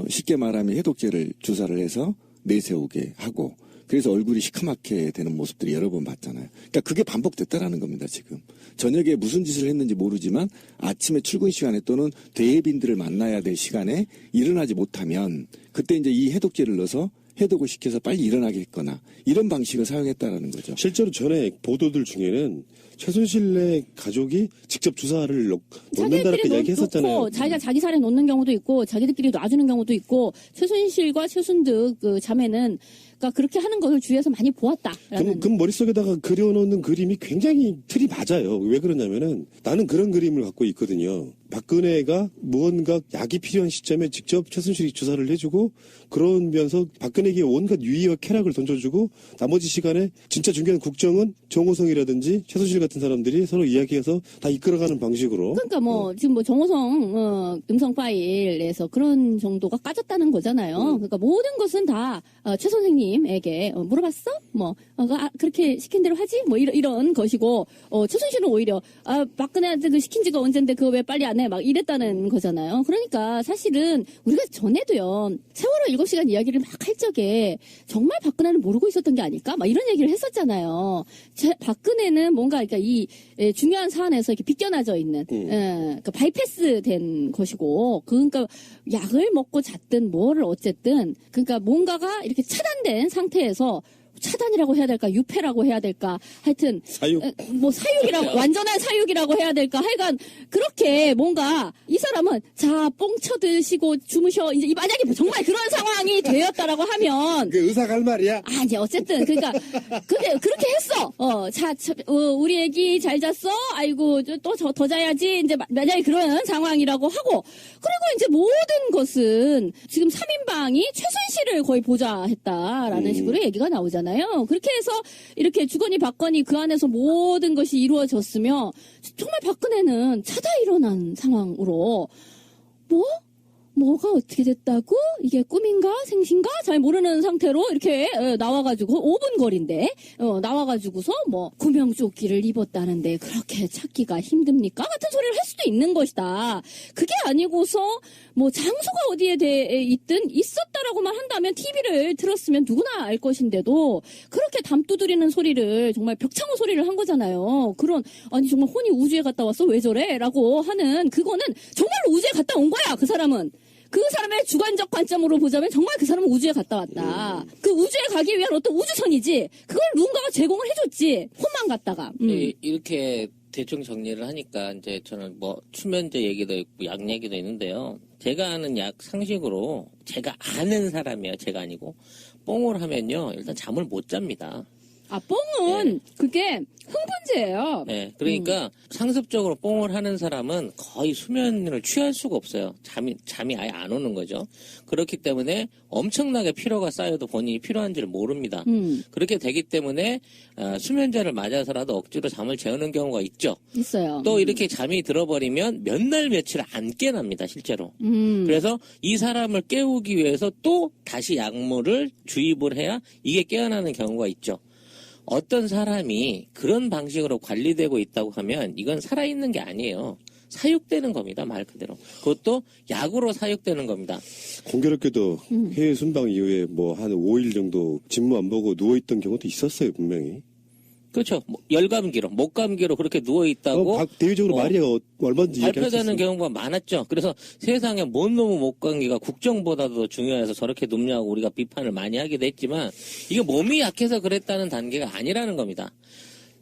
쉽게 말하면 해독제를 주사를 해서 내세우게 하고 그래서 얼굴이 시커멓게 되는 모습들이 여러 번 봤잖아요. 그러니까 그게 반복됐다라는 겁니다, 지금. 저녁에 무슨 짓을 했는지 모르지만 아침에 출근 시간에 또는 대예빈들을 만나야 될 시간에 일어나지 못하면 그때 이제 이 해독제를 넣어서 해독을 시켜서 빨리 일어나겠거나 이런 방식을 사용했다라는 거죠. 실제로 전에 보도들 중에는 최순실의 가족이 직접 주사를 놓는다라고 이야기했었잖아요. 자기가 자기 살에 놓는 경우도 있고 자기들끼리 놔주는 경우도 있고 최순실과 최순득 그 자매는 그러니까 그렇게 하는 것을 주위에서 많이 보았다라는. 그럼 머릿속에다가 그려놓는 그림이 굉장히 틀이 맞아요. 왜 그러냐면은 나는 그런 그림을 갖고 있거든요. 박근혜가 무언가 약이 필요한 시점에 직접 최순실이 주사를 해주고 그러면서 박근혜에게 온갖 유의와 쾌락을 던져주고 나머지 시간에 진짜 중요한 국정은 정호성이라든지 최순실 같은 사람들이 서로 이야기해서 다 이끌어가는 방식으로. 그러니까 지금 정호성 음성 파일에서 그런 정도가 까졌다는 거잖아요. 그러니까 모든 것은 다 최 선생님에게 물어봤어? 그렇게 시킨 대로 하지? 이런 것이고 최순실은 오히려 박근혜한테 그 시킨 지가 언젠데 그거 왜 빨리 안 해? 막 이랬다는 거잖아요. 그러니까 사실은 우리가 전에도요. 세월호 7시간 이야기를 막 할 적에 정말 박근혜는 모르고 있었던 게 아닐까? 막 이런 얘기를 했었잖아요. 박근혜는 뭔가 그러니까 이 중요한 사안에서 이렇게 비껴나져 있는 그러니까 바이패스 된 것이고 그러니까 약을 먹고 잤든 뭐를 어쨌든 그러니까 뭔가가 이렇게 차단된 상태에서 차단이라고 해야 될까 유폐라고 해야 될까 하여튼 사육 사육이라고 완전한 사육이라고 해야 될까 하여간 그렇게 뭔가 이 사람은 자 뽕 쳐드시고 주무셔 이제 만약에 정말 그런 상황이 되었다라고 하면 그 의사가 할 말이야. 이제 어쨌든 그러니까 그렇게 했어. 우리 애기 잘 잤어. 아이고 또 더 자야지. 이제 만약에 그런 상황이라고 하고 그리고 이제 모든 것은 지금 3인방이 최순실을 거의 보좌했다라는 식으로 얘기가 나오잖아요. 그렇게 해서 이렇게 주거니 받거니 그 안에서 모든 것이 이루어졌으며 정말 박근혜는 차다 일어난 상황으로 뭐가 어떻게 됐다고? 이게 꿈인가? 생신가? 잘 모르는 상태로 이렇게 나와가지고 5분 거리인데 나와가지고서 구명조끼를 입었다는데 그렇게 찾기가 힘듭니까? 같은 소리를 할 수도 있는 것이다. 그게 아니고서 장소가 어디에 있든 있었다라고만 한다면 TV를 틀었으면 누구나 알 것인데도 그렇게 담두드리는 소리를 정말 벽창호 소리를 한 거잖아요. 아니 정말 혼이 우주에 갔다 왔어? 왜 저래? 라고 하는 그거는 정말 우주에 갔다 온 거야. 그 사람은. 그 사람의 주관적 관점으로 보자면 정말 그 사람은 우주에 갔다 왔다. 그 우주에 가기 위한 어떤 우주선이지. 그걸 누군가가 제공을 해줬지. 혼만 갔다가. 이렇게 대충 정리를 하니까 이제 저는 수면제 얘기도 있고 약 얘기도 있는데요. 제가 아는 약 상식으로 제가 아는 사람이에요. 제가 아니고 뽕을 하면요. 일단 잠을 못 잡니다. 뽕은 그게 흥분제예요. 네, 그러니까 상습적으로 뽕을 하는 사람은 거의 수면을 취할 수가 없어요. 잠이 아예 안 오는 거죠. 그렇기 때문에 엄청나게 피로가 쌓여도 본인이 필요한지를 모릅니다. 그렇게 되기 때문에 수면제를 맞아서라도 억지로 잠을 재우는 경우가 있죠. 있어요. 또 이렇게 잠이 들어버리면 몇 날 며칠 안 깨납니다, 실제로. 그래서 이 사람을 깨우기 위해서 또 다시 약물을 주입을 해야 이게 깨어나는 경우가 있죠. 어떤 사람이 그런 방식으로 관리되고 있다고 하면 이건 살아있는 게 아니에요. 사육되는 겁니다. 말 그대로. 그것도 약으로 사육되는 겁니다. 공교롭게도 해외 순방 이후에 한 5일 정도 진무 안 보고 누워있던 경우도 있었어요. 분명히. 그렇죠. 열감기로, 목감기로 그렇게 누워있다고. 대외적으로 말이 얼마든지 발표되는 경우가 많았죠. 그래서 세상에 뭔 놈의 목감기가 국정보다도 중요해서 저렇게 눕냐고 우리가 비판을 많이 하기도 했지만 이게 몸이 약해서 그랬다는 단계가 아니라는 겁니다.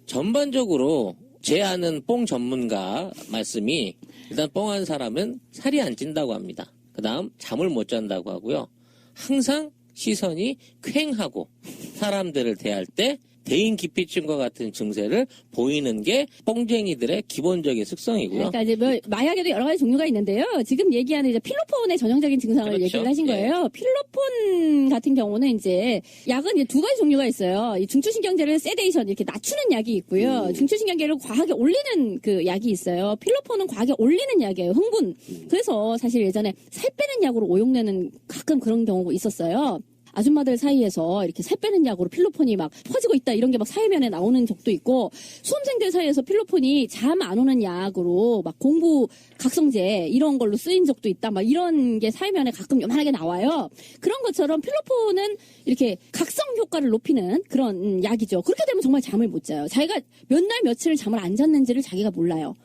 전반적으로 제 아는 뽕 전문가 말씀이 일단 뽕한 사람은 살이 안 찐다고 합니다. 그 다음 잠을 못 잔다고 하고요. 항상 시선이 퀭하고 사람들을 대할 때 대인 기피증과 같은 증세를 보이는 게 뽕쟁이들의 기본적인 습성이고요. 그러니까 이제 마약에도 여러 가지 종류가 있는데요. 지금 얘기하는 이제 필로폰의 전형적인 증상을 그렇죠. 얘기를 하신 거예요. 필로폰 같은 경우는 이제 약은 이제 두 가지 종류가 있어요. 이 중추신경제를 세데이션 이렇게 낮추는 약이 있고요. 중추신경계를 과하게 올리는 그 약이 있어요. 필로폰은 과하게 올리는 약이에요. 흥분. 그래서 사실 예전에 살 빼는 약으로 오용되는 가끔 그런 경우가 있었어요. 아줌마들 사이에서 이렇게 살 빼는 약으로 필로폰이 막 퍼지고 있다 이런 게 막 사회면에 나오는 적도 있고 수험생들 사이에서 필로폰이 잠 안 오는 약으로 막 공부 각성제 이런 걸로 쓰인 적도 있다 막 이런 게 사회면에 가끔 요만하게 나와요. 그런 것처럼 필로폰은 이렇게 각성 효과를 높이는 그런 약이죠. 그렇게 되면 정말 잠을 못 자요. 자기가 몇 날 며칠 잠을 안 잤는지를 자기가 몰라요.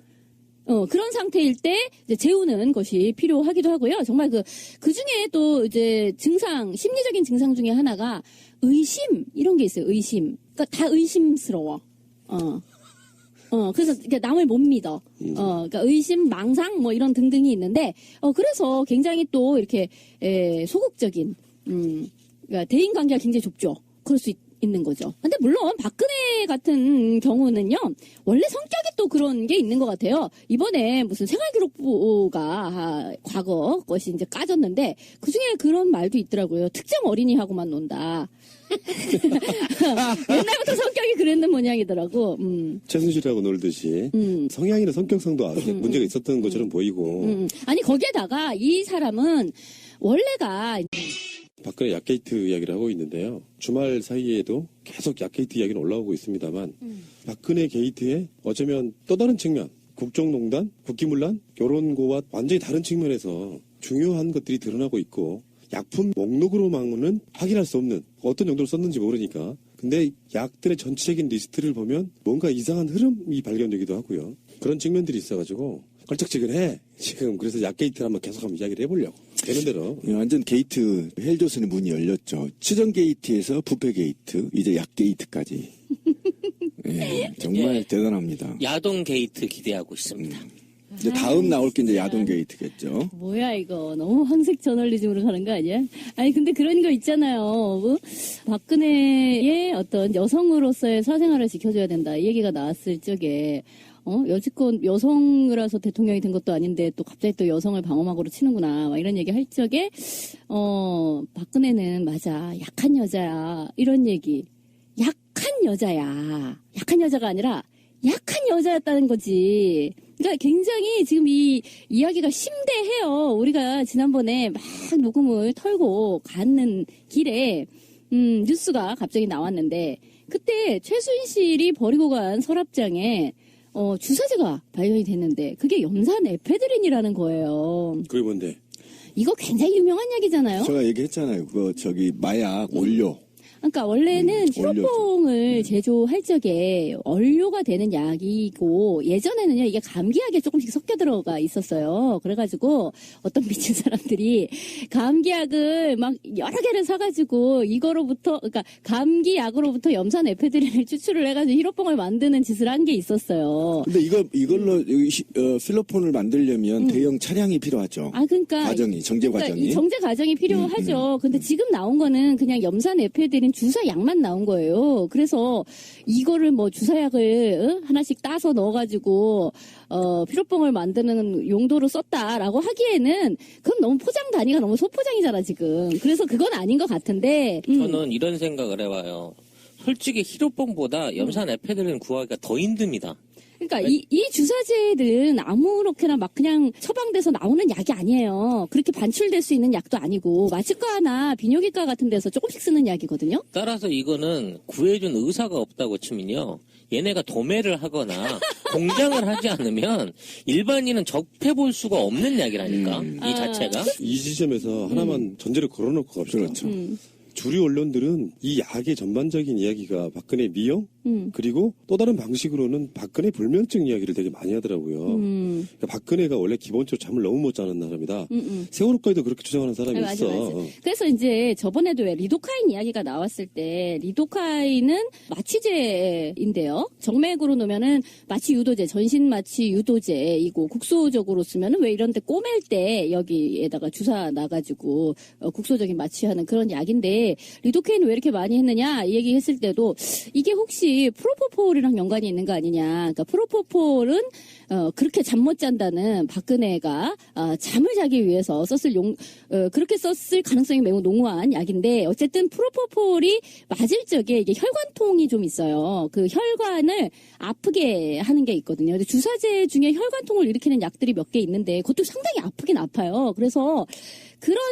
그런 상태일 때 이제 재우는 것이 필요하기도 하고요. 정말 그 중에 또 이제 심리적인 증상 중에 하나가 의심, 이런 게 있어요. 의심. 그러니까 다 의심스러워. 그래서 남을 못 믿어. 그러니까 의심, 망상 뭐 이런 등등이 있는데, 그래서 굉장히 또 이렇게 소극적인, 그러니까 대인 관계가 굉장히 좁죠. 그럴 수 있는 거죠. 근데 물론 박근혜 같은 경우는요, 원래 성격이 또 그런 게 있는 것 같아요. 이번에 무슨 생활기록부가 과거 것이 이제 까졌는데, 그 중에 그런 말도 있더라고요. 특정 어린이하고만 논다. 옛날부터 성격이 그랬는 모양이더라고. 최순실하고 놀듯이 성향이나 성격상도 문제가 있었던 것처럼 보이고. 아니 거기에다가 이 사람은 원래가 박근혜 약게이트 이야기를 하고 있는데요. 주말 사이에도 계속 약게이트 이야기는 올라오고 있습니다만 박근혜 게이트의 어쩌면 또 다른 측면, 국정농단, 국기문란 이런 거와 완전히 다른 측면에서 중요한 것들이 드러나고 있고 약품 목록으로만은 확인할 수 없는 어떤 용도로 썼는지 모르니까 근데 약들의 전체적인 리스트를 보면 뭔가 이상한 흐름이 발견되기도 하고요. 그런 측면들이 있어가지고 걸쩍지근해. 지금 그래서 약게이트를 한번 계속 한번 이야기를 해보려고. 되는 대로. 완전 게이트 헬조선의 문이 열렸죠. 추정 게이트에서 부패 게이트, 이제 약 게이트까지. 예, 정말 대단합니다. 야동 게이트 기대하고 있습니다. 이제 다음 나올 게 이제 야동 게이트겠죠. 뭐야 이거 너무 황색 저널리즘으로 가는 거 아니야? 아니 근데 그런 거 있잖아요. 박근혜의 어떤 여성으로서의 사생활을 지켜줘야 된다 이 얘기가 나왔을 적에 여지껏 여성이라서 대통령이 된 것도 아닌데 또 갑자기 또 여성을 방어막으로 치는구나 막 이런 얘기 할 적에 박근혜는 맞아 약한 여자야 이런 얘기. 약한 여자가 아니라 약한 여자였다는 거지. 그러니까 굉장히 지금 이 이야기가 심대해요. 우리가 지난번에 막 녹음을 털고 가는 길에 뉴스가 갑자기 나왔는데 그때 최순실이 버리고 간 서랍장에 주사제가 발견이 됐는데 그게 염산 에페드린이라는 거예요. 그게 뭔데? 이거 굉장히 유명한 약이잖아요. 제가 얘기했잖아요. 그거 마약 원료. 그러니까 원래는 히로뽕을 제조할 적에 원료가 되는 약이고 예전에는요 이게 감기약에 조금씩 섞여 들어가 있었어요. 그래가지고 어떤 미친 사람들이 감기약을 막 여러 개를 사가지고 이거로부터 그러니까 감기약으로부터 염산 에페드린을 추출을 해가지고 히로뽕을 만드는 짓을 한 게 있었어요. 근데 이걸로 필로폰을 만들려면 대형 차량이 필요하죠. 그러니까 정제 과정이. 이 정제 과정이 필요하죠. 근데 지금 나온 거는 그냥 염산 에페드린 주사약만 나온 거예요. 그래서 이거를 뭐 주사약을 하나씩 따서 넣어가지고 피로뽕을 만드는 용도로 썼다라고 하기에는 그건 너무 포장 단위가 너무 소포장이잖아 지금. 그래서 그건 아닌 것 같은데. 저는 이런 생각을 해봐요. 솔직히 히로뽕보다 염산 에페드린 구하기가 더 힘듭니다. 그러니까 이 주사제들은 아무렇게나 막 그냥 처방돼서 나오는 약이 아니에요. 그렇게 반출될 수 있는 약도 아니고 마취과나 비뇨기과 같은 데서 조금씩 쓰는 약이거든요. 따라서 이거는 구해준 의사가 없다고 치면요. 얘네가 도매를 하거나 공장을 하지 않으면 일반인은 접해볼 수가 없는 약이라니까. 이 자체가. 이 지점에서 하나만 전제를 걸어놓고 갑시다. 그렇죠. 주류 언론들은 이 약의 전반적인 이야기가 박근혜 미용 그리고 또 다른 방식으로는 박근혜 불면증 이야기를 되게 많이 하더라고요. 그러니까 박근혜가 원래 기본적으로 잠을 너무 못 자는 사람이다. 세월호까지도 그렇게 주장하는 사람이 맞아, 있어. 맞아. 그래서 이제 저번에도 왜 리도카인 이야기가 나왔을 때 리도카인은 마취제인데요. 정맥으로 놓으면은 마취 유도제, 전신 마취 유도제이고 국소적으로 쓰면은 왜 이런 데 꼬맬 때 여기에다가 주사 놔가지고 국소적인 마취하는 그런 약인데 리도카인을 왜 이렇게 많이 했느냐 이 얘기 했을 때도 이게 혹시 프로포폴이랑 연관이 있는 거 아니냐. 그러니까 프로포폴은 그렇게 잠 못 잔다는 박근혜가 잠을 자기 위해서 그렇게 썼을 가능성이 매우 농후한 약인데 어쨌든 프로포폴이 맞을 적에 이게 혈관통이 좀 있어요. 그 혈관을 아프게 하는 게 있거든요. 근데 주사제 중에 혈관통을 일으키는 약들이 몇 개 있는데 그것도 상당히 아프긴 아파요. 그래서 그런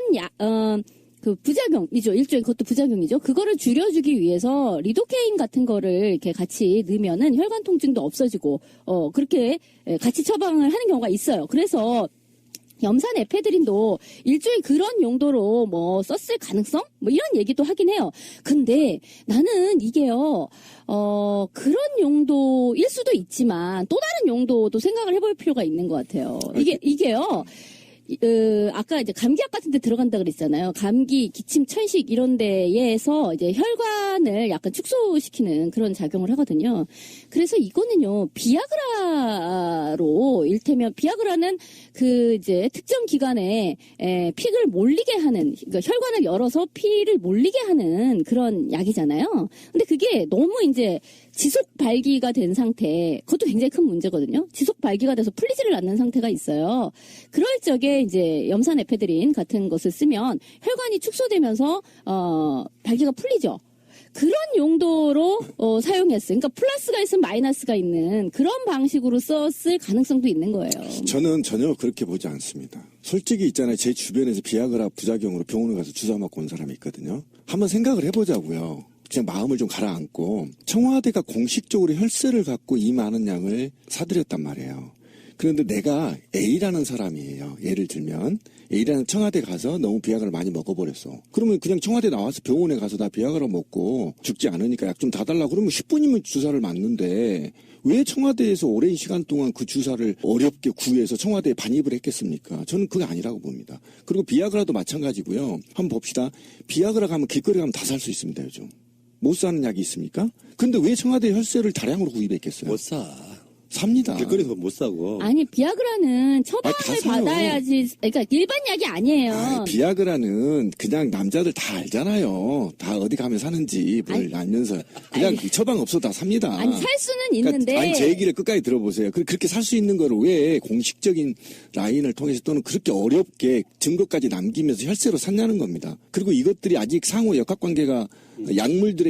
그 부작용이죠. 일종의 그것도 부작용이죠. 그거를 줄여주기 위해서 리도케인 같은 거를 이렇게 같이 넣으면은 혈관 통증도 없어지고 그렇게 같이 처방을 하는 경우가 있어요. 그래서 염산 에페드린도 일종의 그런 용도로 뭐 썼을 가능성? 뭐 이런 얘기도 하긴 해요. 근데 나는 이게요, 그런 용도일 수도 있지만 또 다른 용도도 생각을 해볼 필요가 있는 것 같아요. 이게요, 아까 이제 감기약 같은 데 들어간다 그랬잖아요. 감기, 기침, 천식 이런 데에서 이제 혈관을 약간 축소시키는 그런 작용을 하거든요. 그래서 이거는요, 비아그라로, 일테면 비아그라는 그 이제 특정 기간에 피를 몰리게 하는, 그러니까 혈관을 열어서 피를 몰리게 하는 그런 약이잖아요. 근데 그게 너무 이제 지속 발기가 된 상태, 그것도 굉장히 큰 문제거든요. 지속 발기가 돼서 풀리지를 않는 상태가 있어요. 그럴 적에 이제 염산 에페드린 같은 것을 쓰면 혈관이 축소되면서 발기가 풀리죠. 그런 용도로 사용했어요. 그러니까 플러스가 있으면 마이너스가 있는 그런 방식으로 썼을 가능성도 있는 거예요. 저는 전혀 그렇게 보지 않습니다. 솔직히 있잖아요. 제 주변에서 비아그라 부작용으로 병원에 가서 주사 맞고 온 사람이 있거든요. 한번 생각을 해보자고요. 그냥 마음을 좀 가라앉고 청와대가 공식적으로 혈세를 갖고 이 많은 양을 사들였단 말이에요. 그런데 내가 A라는 사람이에요. 예를 들면 A라는 청와대 가서 너무 비아그라를 많이 먹어버렸어. 그러면 그냥 청와대 나와서 병원에 가서 나 비아그라 먹고 죽지 않으니까 약 좀 다 달라 그러면 10분이면 주사를 맞는데 왜 청와대에서 오랜 시간 동안 그 주사를 어렵게 구해서 청와대에 반입을 했겠습니까? 저는 그게 아니라고 봅니다. 그리고 비아그라도 마찬가지고요. 한번 봅시다. 비아그라 가면 길거리 가면 다 살 수 있습니다. 요즘. 못 사는 약이 있습니까? 근데 왜 청와대 혈세를 다량으로 구입했겠어요? 못 사. 삽니다. 길거리에서 못 사고. 아니, 비아그라는 처방을 다 사요. 받아야지, 그러니까 일반 약이 아니에요. 비아그라는 그냥 남자들 다 알잖아요. 다 어디 가면 사는지 뭘 알면서 그냥 처방 없어 다 삽니다. 아니, 살 수는 그러니까 있는데. 아니 제 얘기를 끝까지 들어보세요. 그렇게 살 수 있는 거를 왜 공식적인 라인을 통해서 또는 그렇게 어렵게 증거까지 남기면서 혈세로 샀냐는 겁니다. 그리고 이것들이 아직 상호 역학관계가 약물들의